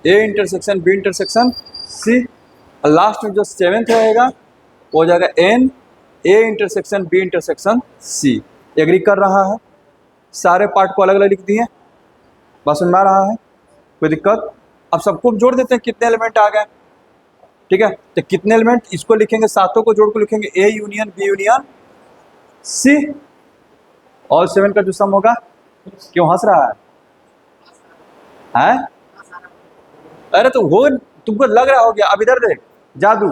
A intersection B intersection C. और last में जो seventh रहेगा वो हो जाएगा n A intersection B intersection C. Agree कर रहा है, सारे पार्ट को अलग अलग लिख दिए, बस समझ में आ रहा है, कोई दिक्कत। अब सबको जोड़ देते हैं, कितने एलिमेंट आ गए, ठीक है। तो कितने एलिमेंट, इसको लिखेंगे, सातों को जोड़ को लिखेंगे A union B union C, all 7 का जो सम होगा। क्यों हंस रहा है? अरे तो हो, तुमको लग रहा हो गया, अब इधर देख, जादू।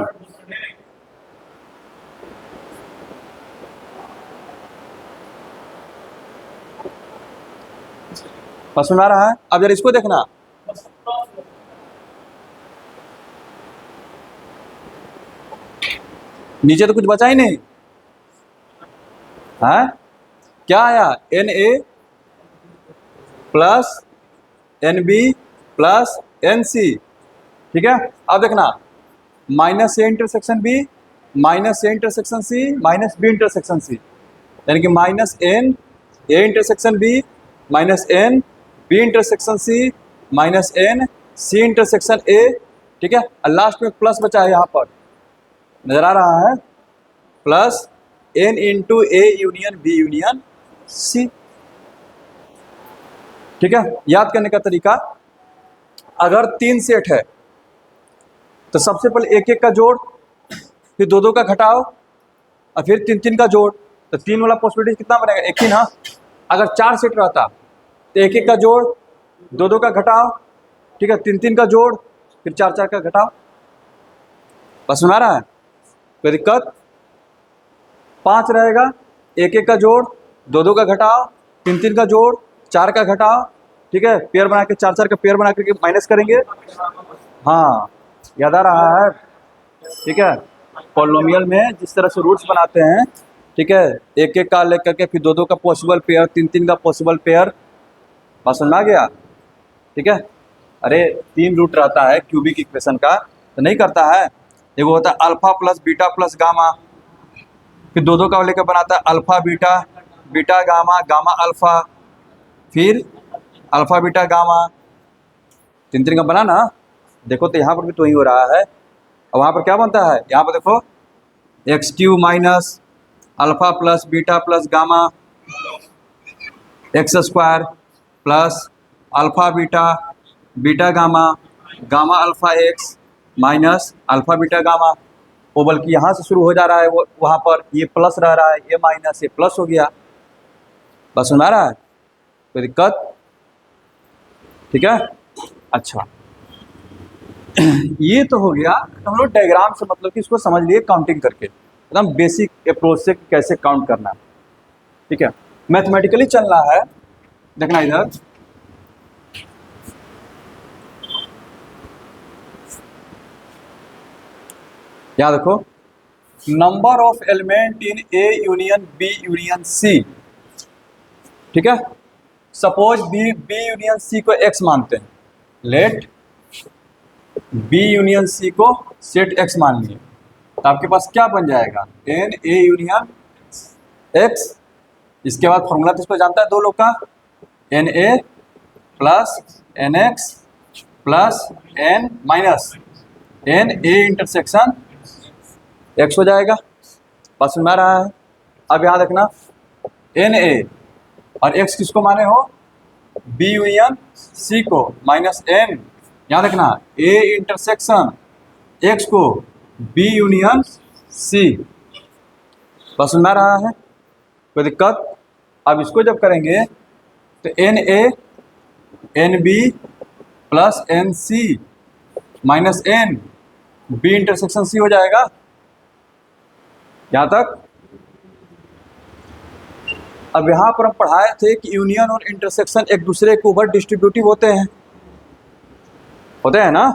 बस सुना रहा है, अब जरा इसको देखना, नीचे तो कुछ बचा ही नहीं है, क्या आया, n A plus n B plus n C, ठीक है। अब देखना, minus A intersection B minus A intersection C minus B intersection C, यानी कि minus n A intersection B minus n B intersection C minus n C intersection A, ठीक है। और last में प्लस बचा है यहाँ पर, नजर आ रहा है, plus N into A union B union C, ठीक है। याद करने का तरीका, अगर 3 सेट है तो सबसे पहले एक एक का जोड़, फिर दो दो का घटाओ, और फिर 3 3 का जोड़, तो 3 वाला पॉसिबिलिटी कितना बनेगा, एक ही ना। अगर 4 सेट रहता तो एक एक का जोड़, दो दो का घटाओ, ठीक है, 3 3 का जोड़, फिर 4 4 का घटाओ। बस सुना रहा है, कोई दिक्कत। 5 रहेगा, एक एक का जोड़, दो दो का घटाओ, 3 3 का जोड़, 4 का घटाओ, ठीक है, पेयर बना के 4 4 का पेयर बना करके माइनस करेंगे। हाँ, याद आ रहा है, ठीक है। पॉलिनोमियल में जिस तरह से रूट्स बनाते हैं, ठीक है, एक एक का लेकर के फिर दो दो का पॉसिबल पेयर, 3 3 का पॉसिबल पेयर, बात समझ में आ गया, ठीक है। अरे 3 रूट रहता है क्यूबिक इक्वेशन का, तो नहीं करता है, एक होता है alpha plus beta plus gamma, फिर दो दो का लेकर बनाता है alpha beta, beta gamma, gamma alpha, फिर अल्फा बीटा गामा, 3 3 का बना ना। देखो तो यहाँ पर भी तो ही हो रहा है, और वहाँ पर क्या बनता है, यहाँ पर देखो x Q minus alpha plus beta plus gamma x square plus alpha beta beta gamma gamma alpha x minus alpha beta gamma. वो बल्कि यहाँ से शुरू हो जा रहा है, वो वहाँ पर ये प्लस रह रहा है, ये माइनस, ये प्लस हो गया। बस सुना रहा है, कोई दिक्कत, ठीक है। अच्छा ये तो हो गया, हम लोग डायग्राम से मतलब कि इसको समझ लिए काउंटिंग करके, एकदम बेसिक अप्रोच से कैसे काउंट करना है, ठीक है। मैथमेटिकली चलना है, देखना इधर, याद रखो, number of element in A union B union C, ठीक है। सपोज बी यूनियन सी को एक्स मानते हैं, लेट बी यूनियन सी को सेट एक्स मान लिए, तो आपके पास क्या बन जाएगा, एन ए यूनियन एक्स। इसके बाद फॉर्मूला तो इसको जानता है दो लोग का, n A plus n X plus n minus n A intersection X हो जाएगा। बस में आ रहा है। अब याद रखना, एन ए और एक्स किसको माने हो, बी यूनियन सी को, माइनस एन, याद रखना ए इंटरसेक्शन एक्स को बी यूनियन सी। बस में आ रहा है, कोई दिक्कत। अब इसको जब करेंगे तो n A N B plus n C minus n B intersection C हो जाएगा। यहाँ तक। अब यहाँ पर हम पढ़ाए थे कि यूनियन और इंटरसेक्शन एक दूसरे के ऊपर डिस्ट्रीब्यूटिव होते हैं ना,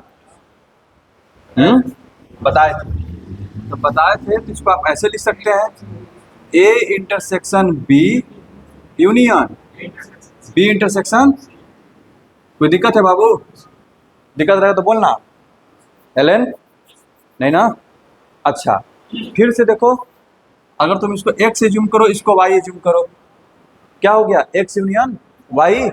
बताए थे। तो बताए थे, तो इसको आप ऐसे लिख सकते हैं, A intersection B union B intersection. कोई दिक्कत है बाबू, दिक्कत रहे तो बोलना, एलन नहीं ना। अच्छा फिर से देखो, अगर तुम इसको एक्स से जूम करो, इसको वाई जूम करो, क्या हो गया, एक्स यूनियन वाई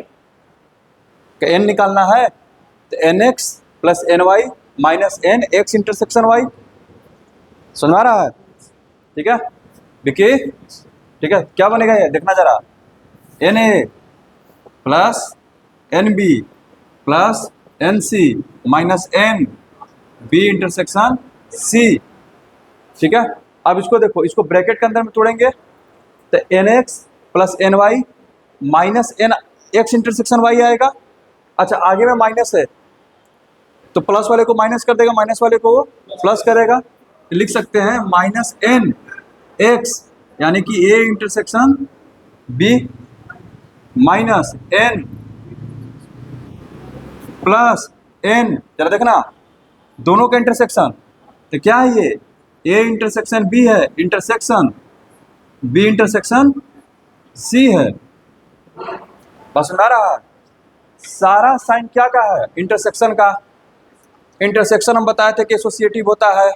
का एन निकालना है, तो n X plus n Y minus n X intersection Y. सुना रहा है, ठीक है विकी, ठीक है। क्या बनेगा ये देखना जरा, n A plus n B plus n C minus n B intersection C, ठीक है। अब इसको देखो, इसको ब्रैकेट के अंदर में तोड़ेंगे तो n X plus n Y minus n X intersection Y आएगा। अच्छा आगे में माइनस है तो प्लस वाले को माइनस कर देगा, माइनस वाले को प्लस करेगा, तो लिख सकते हैं माइनस एन एक्स, यानी कि A intersection B minus n plus n, जरा देखना दोनों का इंटरसेक्शन, तो क्या है ये, ए इंटरसेक्शन बी है, इंटरसेक्शन बी इंटरसेक्शन सी है। बस सुना रहा, सारा साइन क्या का है, इंटरसेक्शन का। इंटरसेक्शन हम बताए थे कि एसोसिएटिव होता है,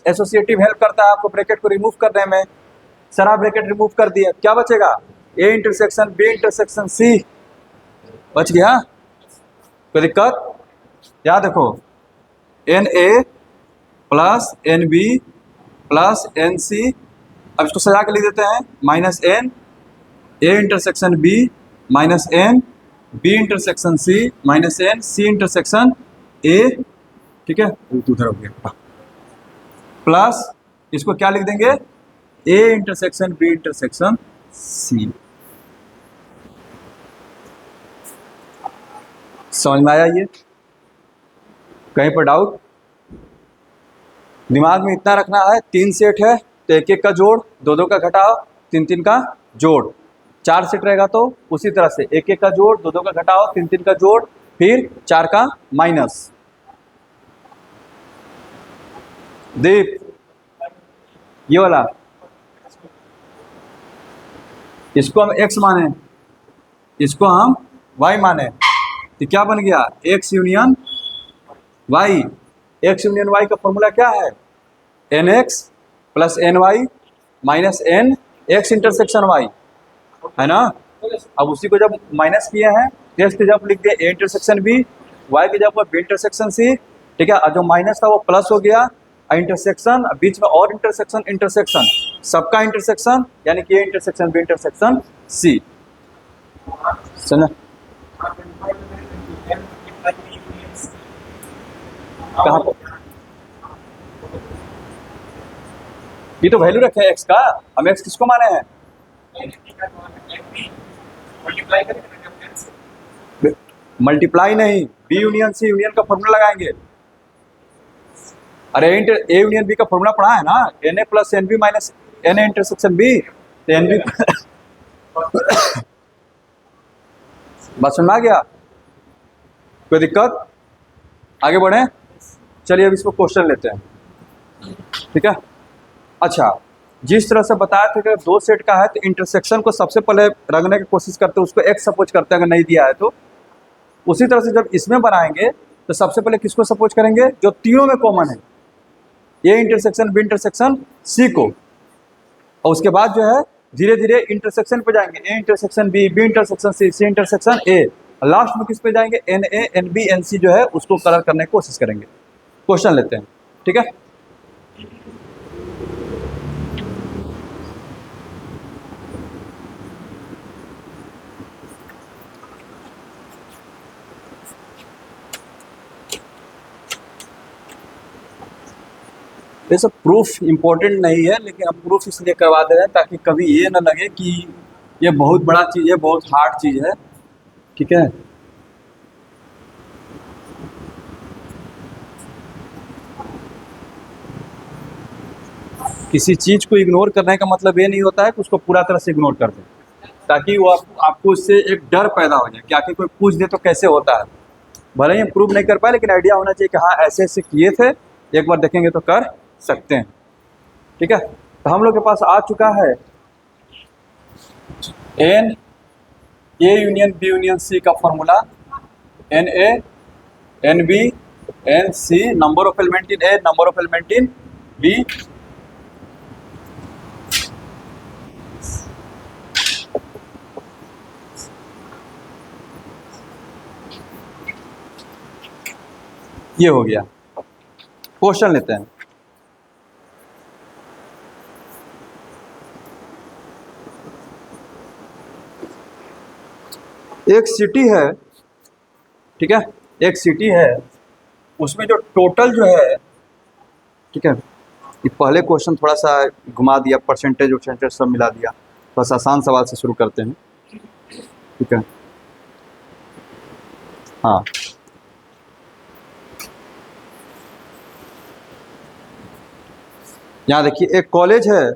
एसोसिएटिव हेल्प करता है आपको ब्रैकेट को रिमूव करने में। सारा ब्रैकेट रिमूव कर दिया, क्या बचेगा, A intersection B intersection C. बच गया? कोई दिक्कत? याद देखो, n A plus n B plus n C, अब इसको सजा के लिख देते हैं, minus n A intersection B minus n B intersection C minus n C intersection A, ठीक है, उधर हो गया, प्लस इसको क्या लिख देंगे, A intersection B intersection C. समझ में आया? ये कहीं पर डाउट? दिमाग में इतना रखना है, 3 सेट है तो 1-1 का जोड़, 2-2 का घटाव, 3-3 का जोड़। 4 सेट रहेगा तो उसी तरह से 1-1 का जोड़, 2-2 का घटाव, 3-3 का जोड़, फिर 4 का माइनस। दीप, ये वाला इसको हम x माने, इसको हम y माने, तो क्या बन गया, x union y। x union y का फॉर्मूला क्या है, nx plus ny minus n x intersection y, है ना। अब उसी को जब माइनस किए हैं, x के जब लिख दिया a इंटरसेक्शन b, y के जब b इंटरसेक्शन c, ठीक है। और जो माइनस था वो प्लस हो गया, इंटरसेक्शन बीच में और इंटरसेक्शन, इंटरसेक्शन सबका इंटरसेक्शन, यानी कि a intersection b intersection c। समझा? कहाँ पर? ये तो वैल्यू रखे हैं x का, हम x किसको माने हैं, मल्टीप्लाई नहीं, b यूनियन c यूनियन का फॉर्मूला लगाएंगे। अरे ए यूनियन बी का फॉर्मूला पढ़ा है ना, n A plus n B minus n A intersection B, तो एन बी बस समझ में आ गया? कोई दिक्कत? आगे बढ़े, चलिए अब इसको क्वेश्चन लेते हैं, ठीक है। अच्छा, जिस तरह से बताया था कि 2 सेट का है तो इंटरसेक्शन को सबसे पहले रखने की कोशिश करते हैं, उसको x सपोज करते हैं, अगर नहीं दिया है तो। उसी तरह से जब इसमें बनाएंगे तो सबसे पहले किसको सपोज करेंगे, जो तीनों में कॉमन है, A intersection B intersection C को, और उसके बाद जो है धीरे धीरे इंटरसेक्शन पे जाएंगे, A intersection B B intersection C C intersection A, last में किस पे जाएंगे, n A N B N C जो है उसको कलर करने की कोशिश करेंगे। क्वेश्चन लेते हैं, ठीक है। ये सब प्रूफ इम्पोर्टेंट नहीं है, लेकिन हम प्रूफ इसलिए करवा दे रहे हैं ताकि कभी ये ना लगे कि ये बहुत बड़ा चीज़ है, बहुत हार्ड चीज़ है, ठीक है। किसी चीज़ को इग्नोर करने का मतलब ये नहीं होता है कि उसको पूरा तरह से इग्नोर कर दें, ताकि वो आपको उससे एक डर पैदा हो जाए कि आखिर कोई पूछ दे तो कैसे होता है। भले ही हम प्रूव नहीं कर पाए, लेकिन आइडिया होना चाहिए कि हाँ ऐसे ऐसे किए थे, एक बार देखेंगे तो कर सकते हैं, ठीक है। तो हम लोग के पास आ चुका है N A union B union C का formula, N A N B N C, number of element in A number of element in B, ये हो गया। क्वेश्चन लेते हैं, एक सिटी है, ठीक है, एक सिटी है, उसमें जो टोटल जो है, ठीक है, ये पहले क्वेश्चन थोड़ा सा घुमा दिया, परसेंटेज वरसेंटेज सब मिला दिया, थोड़ा सा आसान सवाल से शुरू करते हैं, ठीक है। हाँ, यहाँ देखिए एक कॉलेज है,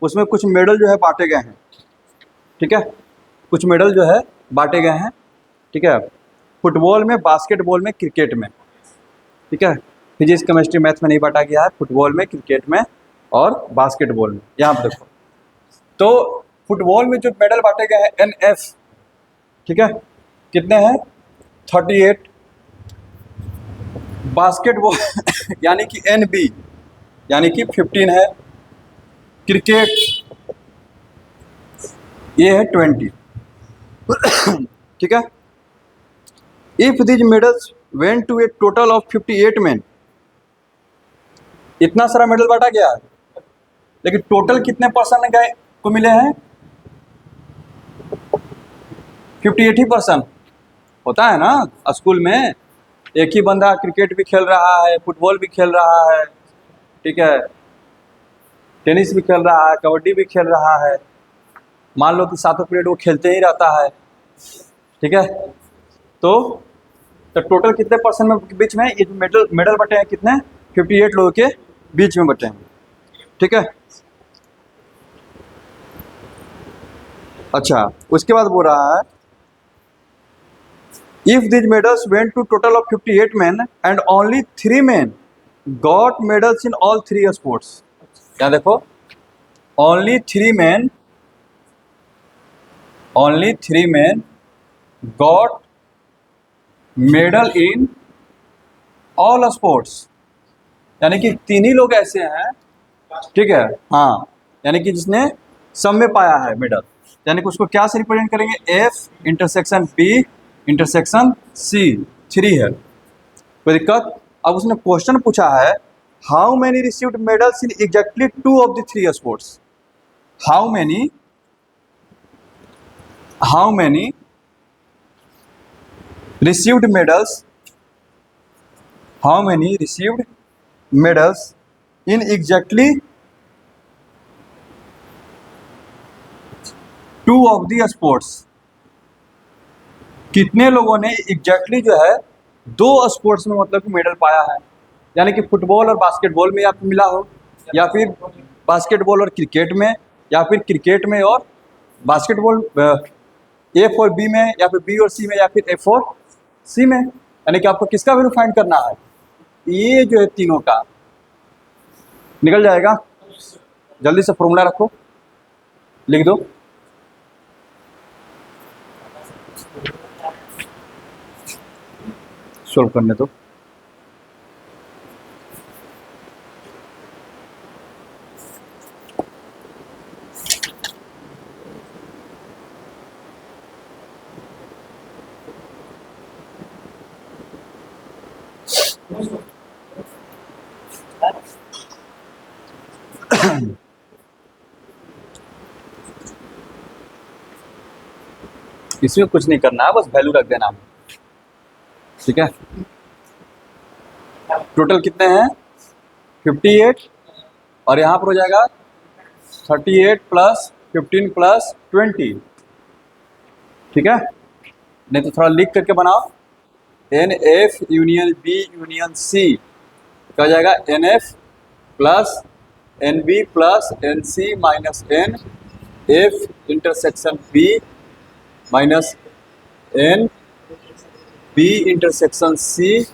उसमें कुछ मेडल जो है बांटे गए हैं, ठीक है, कुछ मेडल जो है बांटे गए हैं, ठीक है, फुटबॉल में, बास्केटबॉल में, क्रिकेट में, ठीक है। फिजिक्स केमिस्ट्री मैथ में नहीं बांटा गया है, फुटबॉल में, क्रिकेट में और बास्केटबॉल में। यहाँ पर देखो, तो फुटबॉल में जो मेडल बांटे गए हैं NF, ठीक है, कितने हैं, 38। बास्केटबॉल यानी कि NB यानी कि 15 है। क्रिकेट ये है 20। ठीक है। If these medals went to a total of 58 man, इतना सारा मेडल बांटा गया है, लेकिन टोटल कितने पर्सन गए को मिले हैं? 58 ही पर्सन। होता है ना स्कूल में, एक ही बंदा क्रिकेट भी खेल रहा है, फुटबॉल भी खेल रहा है, ठीक है, टेनिस भी खेल रहा है, कबड्डी भी खेल रहा है। मान लो कि सातों पीरियड वो खेलते ही रहता है, ठीक है। तो टोटल कितने पर्सन में बीच में ये मेडल बटे हैं? कितने? 58 लोगों के बीच में बटे हैं, ठीक है। अच्छा, उसके बाद बोल रहा है if these medals went to total of 58 men and only 3 men got medals in all 3 sports. क्या देखो, only 3 men got medal in all sports, यानी कि 3 ही लोग ऐसे हैं, ठीक है, हाँ, यानी कि जिसने सब में पाया है मेडल, यानी कि उसको क्या से रिप्रेजेंट करेंगे? F intersection B intersection C, 3 है। कोई दिक्कत? अब उसने क्वेश्चन पूछा है how many received medals in exactly 2 of the 3 sports. How many received medals in exactly 2 of the sports। कितने लोगों ने एग्जैक्टली जो है 2 स्पोर्ट्स में मतलब कि मेडल पाया है, यानी कि फुटबॉल और बास्केटबॉल में आपको मिला हो, या फिर बास्केटबॉल और क्रिकेट में, या फिर क्रिकेट में और बास्केटबॉल F और B में, या फिर B और C में, या फिर F और C में। यानी कि आपको किसका वैल्यू फाइंड करना है? ये जो है तीनों का निकल जाएगा। जल्दी से फॉर्मूला रखो, लिख दो। सॉल्व करने दो। इसमें कुछ नहीं करना है, बस वैल्यू रख देना, ठीक है। टोटल कितने हैं? 58, और यहाँ पर हो जाएगा 38 प्लस 15 प्लस 20, ठीक है। नहीं तो थोड़ा लिख करके बनाओ, NF union B union C क्या हो जाएगा? NF plus NB plus NC minus N, F intersection B minus N, B intersection C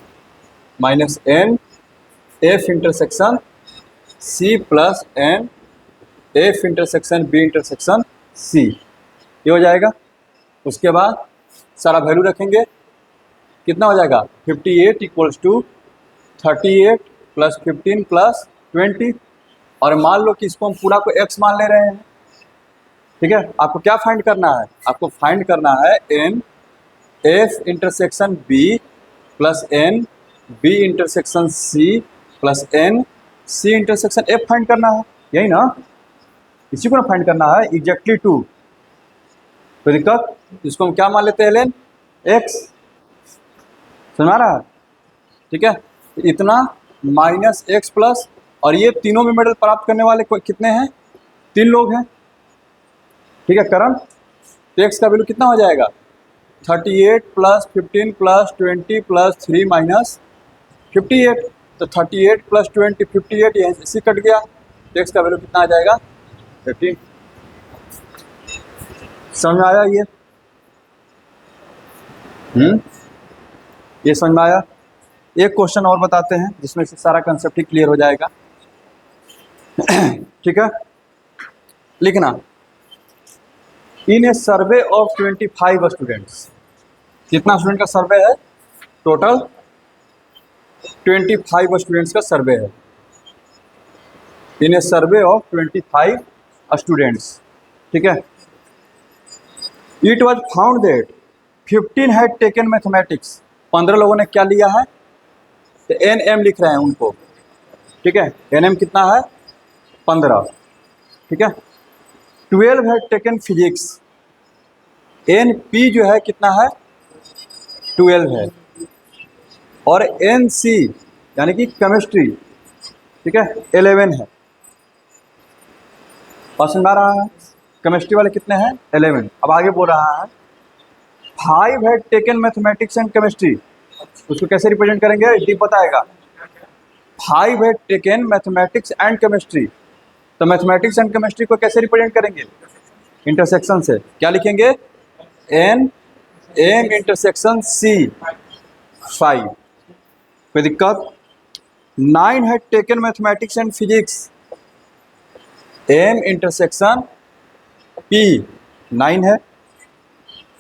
minus N, F intersection C plus N, F intersection B intersection C, ये हो जाएगा। उसके बाद सारा value रखेंगे, कितना हो जाएगा? 58 इक्वल्स टू 38 प्लस 15 प्लस 20, और मान लो कि इसको हम पूरा को x मान ले रहे हैं, ठीक है। आपको क्या फाइंड करना है? आपको फाइंड करना है N F intersection B plus N B intersection C plus N C intersection F find करना है, यही ना? इसी को ना फाइंड करना है, एग्जैक्टली 2। कोई दिक्कत? इसको हम क्या मान लेते हैं? Ln x, समझ रहा है? ठीक है। इतना माइनस x प्लस, और ये तीनों में मेडल प्राप्त करने वाले कितने हैं? 3 लोग हैं, ठीक है। करंट तो x का वैल्यू कितना हो जाएगा? 38 प्लस 15 प्लस 20 प्लस 3 माइनस 58, तो 38 प्लस 20 58, यहाँ इसी कट गया, तो x का वैल्यू कितना आ जाएगा? 15। समझ में आया ये? ये समझ में आया? एक क्वेश्चन और बताते हैं जिसमें से सारा कंसेप्ट ही क्लियर हो जाएगा। ठीक है, लिखना, इन ए सर्वे ऑफ 25 स्टूडेंट्स। कितना स्टूडेंट का सर्वे है? टोटल 25 स्टूडेंट्स का सर्वे है। इन ए सर्वे ऑफ 25 स्टूडेंट्स, ठीक है। It was found that 15 had taken mathematics, 15 लोगों ने क्या लिया है, तो एन एम लिख रहे हैं उनको, ठीक है, एन एम कितना है 15, ठीक है। 12 had taken physics, n P जो है कितना है 12 है, और एन सी यानी कि केमिस्ट्री, ठीक है 11 है। पसंद आ रहा है, केमिस्ट्री वाले कितने हैं 11। अब आगे बोल रहा है 5 had taken mathematics and chemistry, उसको कैसे रिप्रेजेंट करेंगे डी बताएगा। 5 had taken mathematics and chemistry, तो मैथमेटिक्स एंड केमिस्ट्री को कैसे रिप्रेजेंट करेंगे, इंटरसेक्शन से, क्या लिखेंगे एन एम इंटरसेक्शन सी 5, कोई दिक्कत। 9 had taken mathematics and physics, M intersection P 9 है।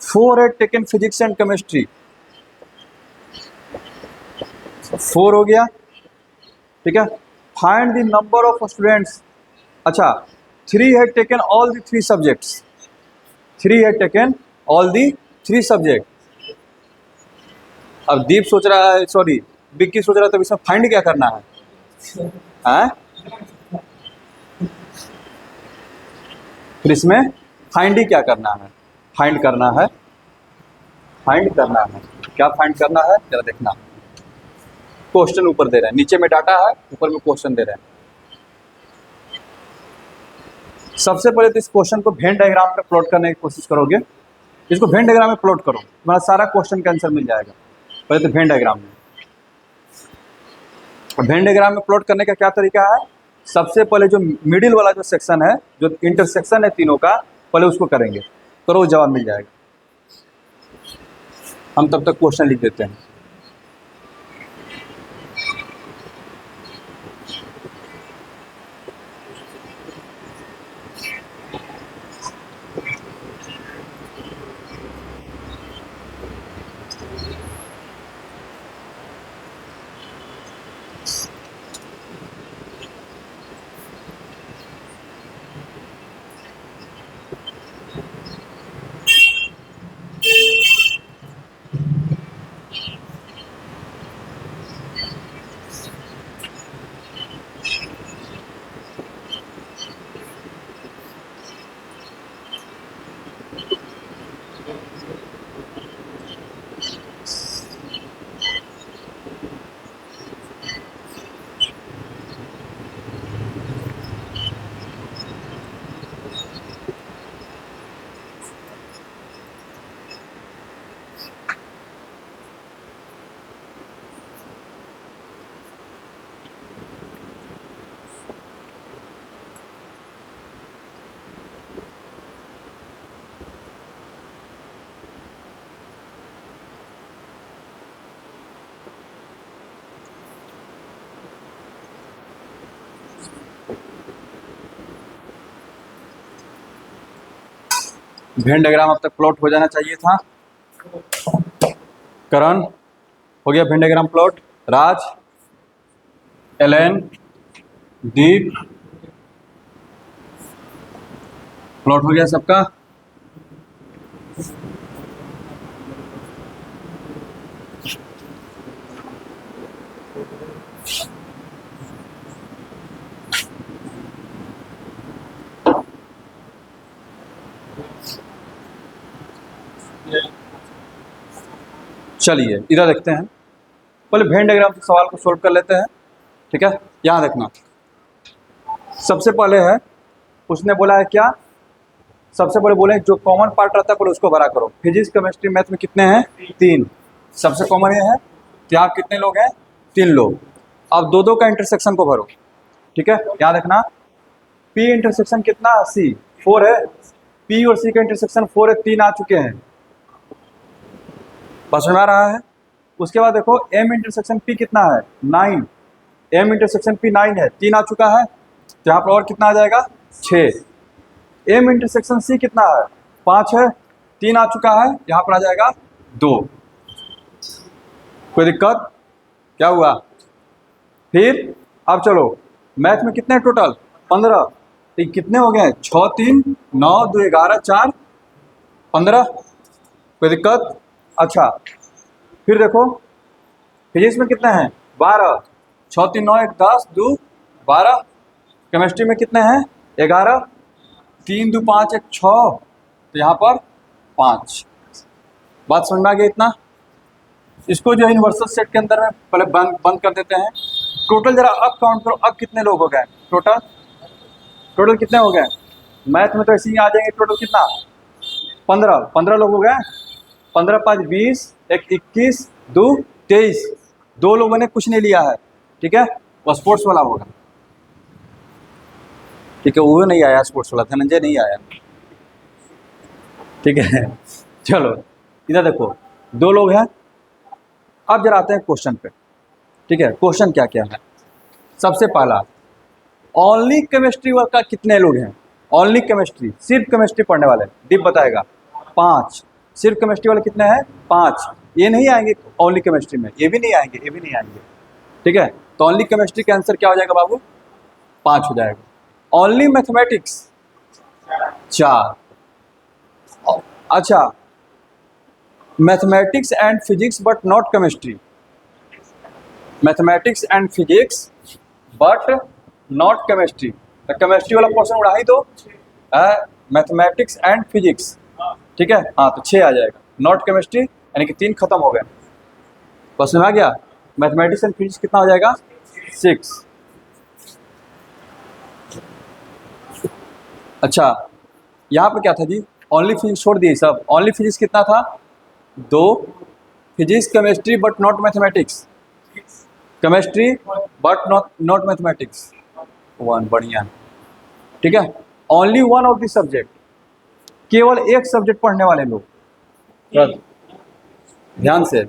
4 had taken physics and chemistry, 4 हो गया, ठीक है। Find the number of students, अच्छा 3 हैड टेकन ऑल द 3 सब्जेक्ट्स, 3 had taken all the 3 subject. अब दीप सोच रहा है, सॉरी विक्की सोच रहा था इसमें फाइंड क्या करना है, हैं? फिर इसमें फाइंड ही क्या करना है, फाइंड करना है, फाइंड करना है, क्या फाइंड करना है जरा देखना। क्वेश्चन ऊपर दे रहे हैं, नीचे में डाटा है, ऊपर में क्वेश्चन दे रहे हैं। सबसे पहले तो इस क्वेश्चन को वेन डायग्राम पे प्लॉट करने की कोशिश करोगे, इसको वेन डायग्राम में प्लॉट करो, तुम्हारा सारा क्वेश्चन का आंसर मिल जाएगा। पहले तो वेन डायग्राम में, वेन डायग्राम में प्लॉट करने का क्या तरीका है, सबसे पहले जो मिडिल वाला जो सेक्शन है, जो इंटरसेक्शन है तीनों का, पहले उसको करेंगे, करो जवाब मिल जाएगा। हम तब तक क्वेश्चन लिख देते हैं। वेन डायग्राम अब तक प्लॉट हो जाना चाहिए था। करण हो गया वेन डायग्राम प्लॉट, राज, एलेन, दीप, प्लॉट हो गया सबका। चलिए इधर देखते हैं, पहले वेन डायग्राम से सवाल को सोल्व कर लेते हैं, ठीक है। यहाँ देखना, सबसे पहले है उसने बोला है क्या, सबसे पहले बोले जो कॉमन पार्ट रहता है पहले उसको भरा करो। फिजिक्स केमिस्ट्री मैथ में कितने हैं 3, सबसे कॉमन ये है कि आप कितने लोग हैं 3 लोग। अब दो दो का इंटरसेक्शन को भरो, ठीक है। यहाँ देखना पी इंटरसेक्शन कितना है सी 4 है, पी और सी का इंटरसेक्शन 4 है, 3 आ चुके हैं, बस में आ रहा है। उसके बाद देखो एम इंटरसेक्शन पी कितना है 9, एम इंटरसेक्शन पी 9 है, 3 आ चुका है, तो यहाँ पर और कितना आ जाएगा 6। एम इंटरसेक्शन सी कितना है 5 है, 3 आ चुका है, यहाँ पर आ जाएगा 2। कोई दिक्कत, क्या हुआ। फिर अब चलो मैथ में कितने टोटल 15, तो कितने हो गए 6 3 9 2 11 4 15, कोई दिक्कत? अच्छा, फिर देखो फिजिक्स में कितने हैं? 12, 6 3 9 1 10 2 12। केमिस्ट्री में कितने हैं? 11, 3 2 5 1 6, तो यहाँ पर 5। बात समझ में आ गई इतना? इसको जो है यूनिवर्सल सेट के अंदर में पहले बंद कर देते हैं। टोटल जरा अब काउंट करो, अब कितने लोग हो गए टोटल कितने हो गए? मैथ में तो ऐसे ही आ जाएंगे। टोटल कितना? 15 लोग हो गए। 15 5 20, 1 21, 2 23। 2 लोगों ने कुछ नहीं लिया है, ठीक है, वो स्पोर्ट्स वाला होगा, ठीक है, वो नहीं आया स्पोर्ट्स वाला, धनंजय नहीं आया, ठीक है। चलो इधर देखो, 2 लोग हैं। अब जरा आते हैं क्वेश्चन पे, ठीक है। क्वेश्चन क्या क्या है? सबसे पहला, ओनली केमिस्ट्री का कितने लोग हैं? ओनली केमिस्ट्री, सिर्फ केमिस्ट्री पढ़ने वाले, डीप बताएगा। 5। सिर्फ केमिस्ट्री वाले कितने हैं? 5। ये नहीं आएंगे ओनली केमिस्ट्री में, ये भी नहीं आएंगे, ये भी नहीं आएंगे, ठीक है। तो ओनली केमिस्ट्री का आंसर क्या हो जाएगा बाबू? 5 हो जाएगा। Only mathematics 4। अच्छा, mathematics and physics but not chemistry, mathematics and physics but not chemistry, तो केमिस्ट्री वाला पोर्शन उड़ा ही दो, मैथमेटिक्स एंड फिजिक्स, ठीक है। हाँ, तो 6 आ जाएगा। नॉट केमिस्ट्री यानी कि 3 खत्म हो गए। क्वेश्चन आ गया। मैथमेटिक्स एंड फिजिक्स कितना हो जाएगा? 6। अच्छा, यहाँ पे क्या था जी? ओनली फिजिक्स छोड़ दिए सब। ओनली फिजिक्स कितना था? 2। Physics chemistry but not mathematics, chemistry but not mathematics 1। बढ़िया, ठीक है। Only one of the subject, केवल एक सब्जेक्ट पढ़ने वाले लोग, ध्यान से।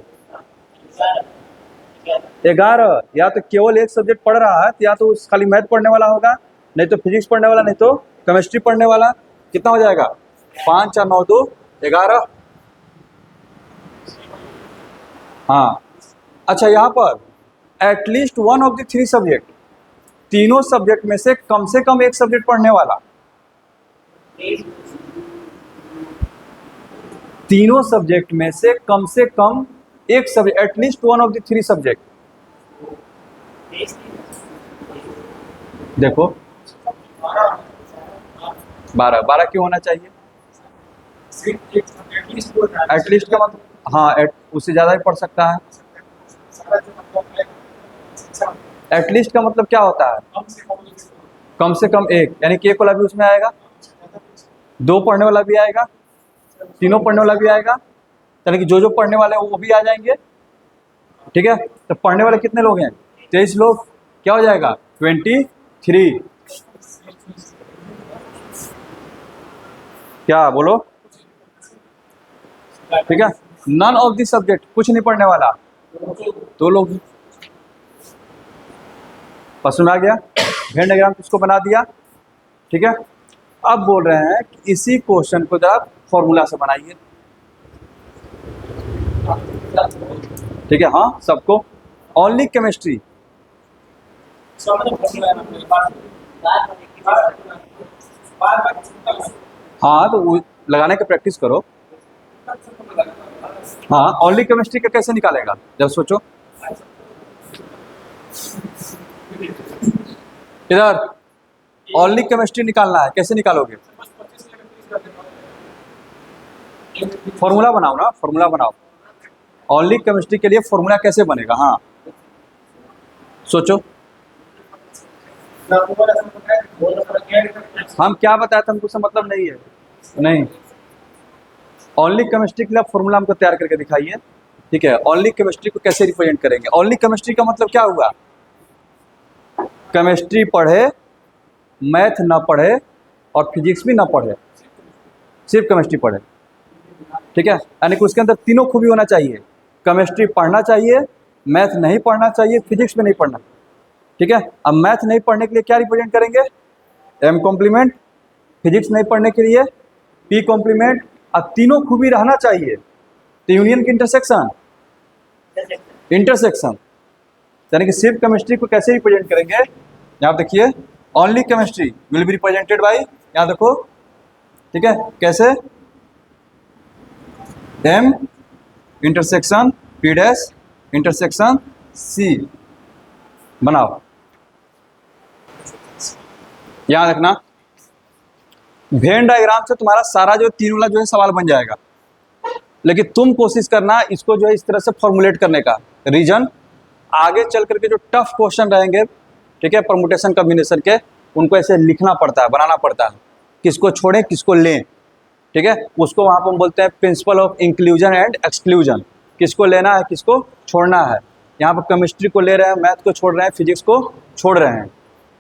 11, या तो केवल एक सब्जेक्ट पढ़ रहा है, या तो खाली मैथ पढ़ने वाला होगा, नहीं तो फिजिक्स पढ़ने वाला, नहीं तो केमिस्ट्री पढ़ने वाला। कितना हो जाएगा? 5 4 9 2 11। हाँ, अच्छा, यहाँ पर at least one of the 3 subject, तीनों सब्जेक्ट में से कम एक सब्जेक्ट पढ़ने वाला, तीनों सब्जेक्ट में से कम एक subject, at least one of the 3 subject. देखो 12 क्यों होना चाहिए? एटलीस्ट का मतलब, हाँ, उससे ज़्यादा भी पढ़ सकता है। एटलीस्ट का मतलब क्या होता है? कम से कम एक, यानी कि एक वाला भी उसमें आएगा, 2 पढ़ने वाला भी आएगा, 3 पढ़ने वाला भी आएगा, यानी कि जो पढ़ने वाले हैं वो भी आ जाएंगे, ठीक है। तो पढ़ने वाले कितने लोग हैं? 23 लोग। क्या हो जाएगा? 23। क्या बोलो? ठीक है। नन ऑफ द सब्जेक्ट, कुछ नहीं पढ़ने वाला, 2 लोग। पसंद आ गया? वेन डायग्राम किसको बना दिया, ठीक है। अब बोल रहे हैं कि इसी क्वेश्चन को जरा फॉर्मूला से बनाइए, ठीक है। हाँ, सबको। ओनली केमिस्ट्री, हाँ, तो वो लगाने का प्रैक्टिस करो। हाँ, ओनली केमिस्ट्री का कैसे निकालेगा? जब सोचो इधर, ओनली केमिस्ट्री निकालना है, कैसे निकालोगे? फॉर्मूला बनाओ ना, फॉर्मूला बनाओ। ओनली केमिस्ट्री के लिए फॉर्मूला कैसे बनेगा? हाँ, सोचो। हम क्या बताए थे, हमको मतलब नहीं है। नहीं, ओनली केमिस्ट्री के लिए फॉर्मूला हमको तैयार करके दिखाइए, ठीक है। ओनली केमिस्ट्री को कैसे रिप्रेजेंट करेंगे? ओनली केमिस्ट्री का मतलब क्या हुआ? केमिस्ट्री पढ़े, मैथ ना पढ़े और फिजिक्स भी ना पढ़े, सिर्फ केमिस्ट्री पढ़े, ठीक है। यानी कि उसके अंदर तीनों खूबी होना चाहिए। केमिस्ट्री पढ़ना चाहिए, मैथ नहीं पढ़ना चाहिए, फिजिक्स में नहीं पढ़ना, ठीक है। अब मैथ नहीं पढ़ने के लिए क्या रिप्रेजेंट करेंगे? M complement. फिजिक्स नहीं पढ़ने के लिए P कॉम्प्लीमेंट। अब तीनों खूबी रहना चाहिए, तो यूनियन की इंटरसेक्शन, यानी कि सिर्फ केमिस्ट्री को कैसे रिप्रेजेंट करेंगे? यहाँ देखिए, only chemistry will be represented by, यहाँ देखो, ठीक है, कैसे? M intersection P dash intersection C बनाओ। याद रखना वेन डायग्राम से तुम्हारा सारा जो तीन वाला जो है सवाल बन जाएगा, लेकिन तुम कोशिश करना इसको जो है इस तरह से फॉर्मुलेट करने का। रीजन आगे चल करके जो टफ क्वेश्चन रहेंगे, ठीक है, परमुटेशन कॉम्बिनेशन के, उनको ऐसे लिखना पड़ता है, बनाना पड़ता है, किसको छोड़ें किसको लें, ठीक है। उसको वहाँ पर हम बोलते हैं principle of inclusion and exclusion, किसको लेना है किसको छोड़ना है। यहाँ पर केमिस्ट्री को ले रहे हैं, मैथ को छोड़ रहे हैं, फिजिक्स को छोड़ रहे हैं,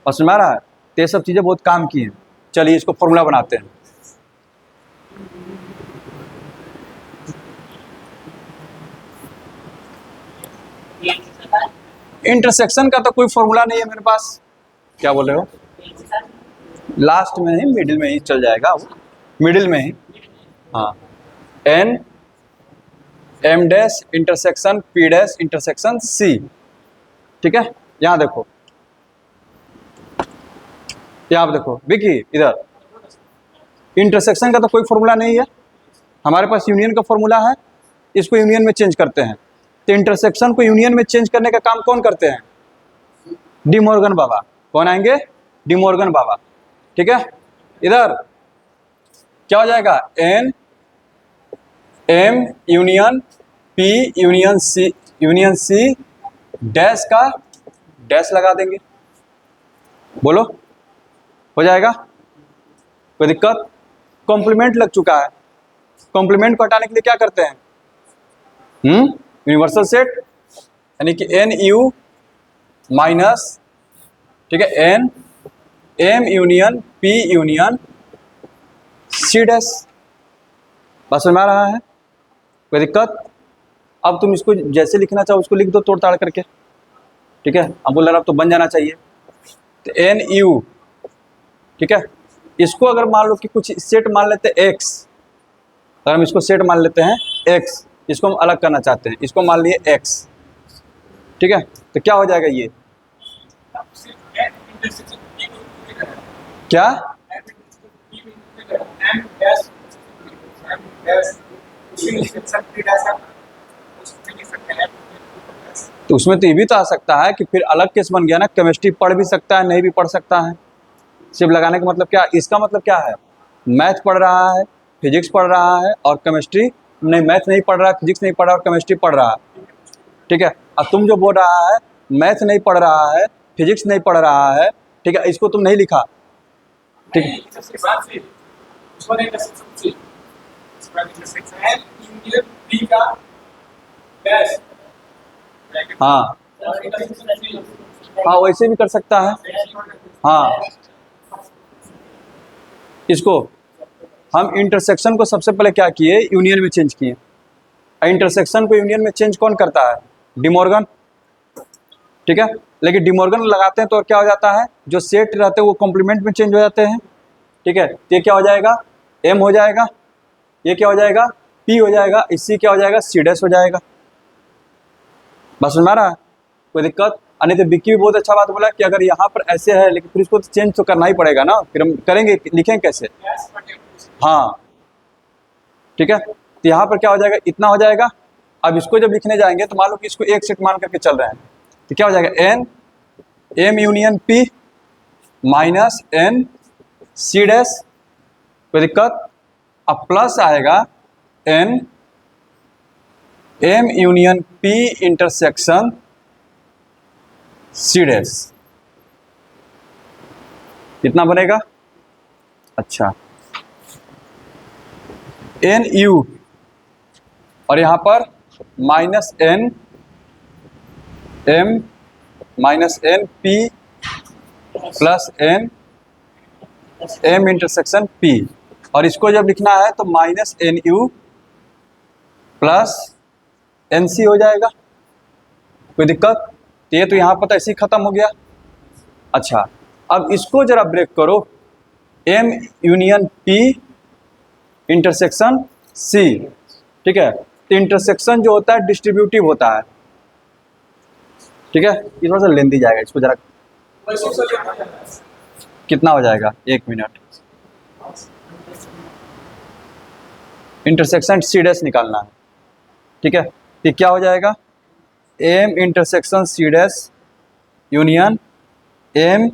और समझ में आ रहा है। तो ये सब चीज़ें बहुत काम की हैं। चलिए इसको फॉर्मूला बनाते हैं। इंटरसेक्शन का तो कोई फॉर्मूला नहीं है मेरे पास। क्या बोल रहे हो? लास्ट में ही, मिडिल में ही चल जाएगा वो, मिडिल में ही। हाँ, n M dash intersection P dash intersection C, ठीक है। यहाँ देखो, यहाँ देखो विकी, इधर इंटरसेक्शन का तो कोई फॉर्मूला नहीं है, हमारे पास यूनियन का फॉर्मूला है, इसको यूनियन में चेंज करते हैं। तो इंटरसेक्शन को यूनियन में चेंज करने का काम कौन करते हैं? डी मॉर्गन बाबा। कौन आएंगे? डी मॉर्गन बाबा, ठीक है। इधर क्या हो जाएगा? N M union P union C dash का डैश लगा देंगे। बोलो, हो जाएगा? कोई दिक्कत? कॉम्प्लीमेंट लग चुका है। कॉम्प्लीमेंट को हटाने के लिए क्या करते हैं? यूनिवर्सल सेट, यानी कि एन यू माइनस, ठीक है, n M union P union C dash. बस समझ में आ रहा है? कोई दिक्कत? अब तुम इसको जैसे लिखना चाहो उसको लिख दो तोड़ ताड़ करके, ठीक है। अब बोल रहा अब तो बन जाना चाहिए। तो एन यू, ठीक है, इसको अगर मान लो कि कुछ सेट मान लेते हैं एक्स, अगर हम इसको सेट मान लेते हैं एक्स, इसको हम अलग करना चाहते हैं, इसको मान लिए एक्स, ठीक है। तो क्या हो जाएगा ये? क्या? तो उसमें तो ये भी तो आ सकता है कि फिर अलग केस बन गया ना, केमिस्ट्री पढ़ भी सकता है नहीं भी पढ़ सकता है। सिर्फ लगाने का मतलब क्या? इसका मतलब क्या है? मैथ पढ़ रहा है, फिजिक्स पढ़ रहा है और केमिस्ट्री नहीं, मैथ नहीं पढ़ रहा है, फिजिक्स नहीं पढ़ रहा और केमिस्ट्री पढ़ रहा है, ठीक है। और तुम जो बोल रहा है मैथ नहीं पढ़ रहा है, फिजिक्स नहीं पढ़ रहा है, ठीक है, इसको तुम नहीं लिखा, ठीक है। हाँ हाँ, वैसे भी कर सकता है। हाँ, इसको हम इंटरसेक्शन को सबसे पहले क्या किए? यूनियन में चेंज किए। इंटरसेक्शन को यूनियन में चेंज कौन करता है? डी मॉर्गन, ठीक है। लेकिन डी मॉर्गन लगाते हैं तो क्या हो जाता है? जो सेट रहते हैं वो कॉम्प्लीमेंट में चेंज हो जाते हैं, ठीक है। तो ये क्या हो जाएगा? एम हो जाएगा, ये क्या हो जाएगा? पी हो जाएगा, इससे क्या हो जाएगा? सी डैश हो जाएगा। बस समझ में आ रहा है? कोई दिक्कत? नहीं तो विक्की भी बहुत अच्छा बात बोला कि अगर यहाँ पर ऐसे है लेकिन फिर इसको तो चेंज तो करना ही पड़ेगा ना, फिर हम करेंगे, लिखेंगे कैसे? हाँ, ठीक है। तो यहाँ पर क्या हो जाएगा? इतना हो जाएगा। अब इसको जब लिखने जाएंगे तो मान लो कि इसको एक सेट मान करके चल रहे हैं, तो क्या हो जाएगा? N M union P minus n C dash. कोई दिक्कत? अब प्लस आएगा n M union P intersection C dash. कितना बनेगा? अच्छा, एन यू और यहां पर minus n M minus n P plus n M intersection P, और इसको जब लिखना है तो minus n U plus n C हो जाएगा। कोई दिक्कत? तो ये तो यहाँ पर ऐसे ही खत्म हो गया। अच्छा, अब इसको जरा ब्रेक करो, M union P intersection C, ठीक है। तो इंटरसेक्शन जो होता है डिस्ट्रीब्यूटिव होता है, ठीक है। ये थोड़ा सा लेंदी जाएगा, इसको जरा कितना हो जाएगा? 1 मिनट। इंटरसेक्शन सी डैश निकालना है। ठीक है, ये क्या हो जाएगा, M intersection C dash union M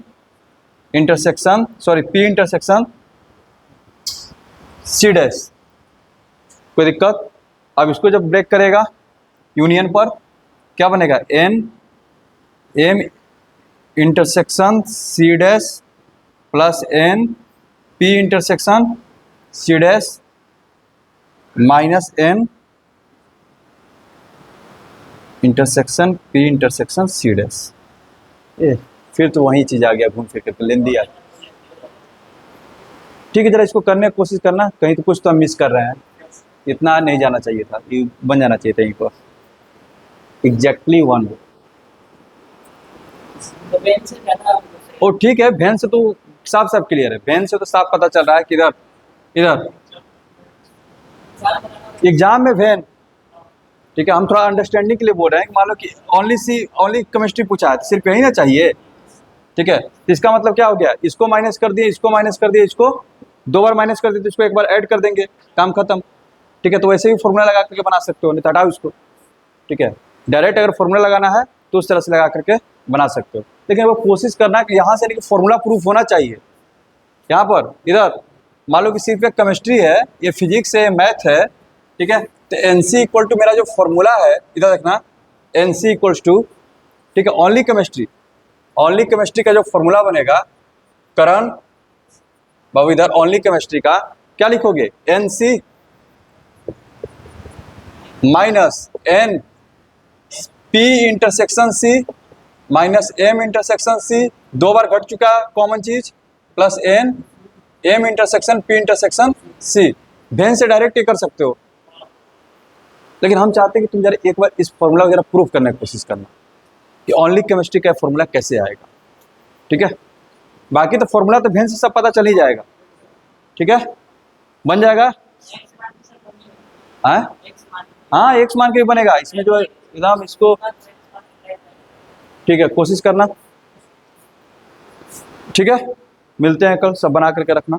intersection P intersection C dash. कोई दिक्कत? अब इसको जब ब्रेक करेगा यूनियन पर क्या बनेगा, n M intersection C dash plus n P intersection C dash minus n intersection P intersection C dash. फिर तो वही चीज़ आ गया घूम फिर के, तो लेन दिया। ठीक है, जरा इसको करने की कोशिश करना, कहीं तो कुछ तो हम मिस कर रहे हैं, इतना नहीं जाना चाहिए था, ये बन जाना चाहिए था यहीं पर एग्जैक्टली 1। ओ ठीक है, वैन से तो साफ साफ क्लियर है, वैन से तो साफ पता चल रहा है कि इधर इधर एग्जाम में वैन। ठीक है, हम थोड़ा अंडरस्टैंडिंग के लिए बोल रहे हैं कि मान लो कि ओनली केमिस्ट्री पूछा है, सिर्फ यही ना चाहिए। ठीक है, तो इसका मतलब क्या हो गया, इसको माइनस कर दिए, इसको माइनस कर दिए, इसको 2 बार माइनस कर दिए तो इसको 1 बार ऐड कर देंगे, काम खत्म। ठीक है, तो वैसे भी फॉर्मूला लगा करके बना सकते हो, नहीं तो हटाओ इसको। ठीक है, डायरेक्ट अगर फॉर्मूला लगाना है तो उस तरह से लगा करके बना सकते हो, लेकिन वो कोशिश करना कि यहाँ से लेकिन फॉर्मूला प्रूफ होना चाहिए। यहाँ पर इधर मान लो कि सिर्फ एक केमिस्ट्री है, ये फिजिक्स है, मैथ है। ठीक है, तो एन सी इक्वल टू मेरा जो फॉर्मूला है इधर देखना, एन सी इक्वल्स टू, ठीक है, ओनली केमिस्ट्री का जो फॉर्मूला बनेगा करण बाबू, इधर ओनली केमिस्ट्री का क्या लिखोगे, n C minus n P intersection C minus M intersection C, 2 बार घट चुका कॉमन चीज, plus n M intersection P intersection C. Venn से डायरेक्ट ये कर सकते हो, लेकिन हम चाहते हैं कि तुम जरा एक बार इस फॉर्मूला वगैरह प्रूफ करने की कोशिश करना कि ओनली केमिस्ट्री का फॉर्मूला कैसे आएगा। ठीक है, बाकी तो फॉर्मूला तो वैन से सब पता चल ही जाएगा। ठीक है, बन जाएगा। हाँ, एक्स मान के भी बनेगा इसमें जो एकदम इसको। ठीक है, कोशिश करना। ठीक है, मिलते हैं कल, सब बना करके रखना।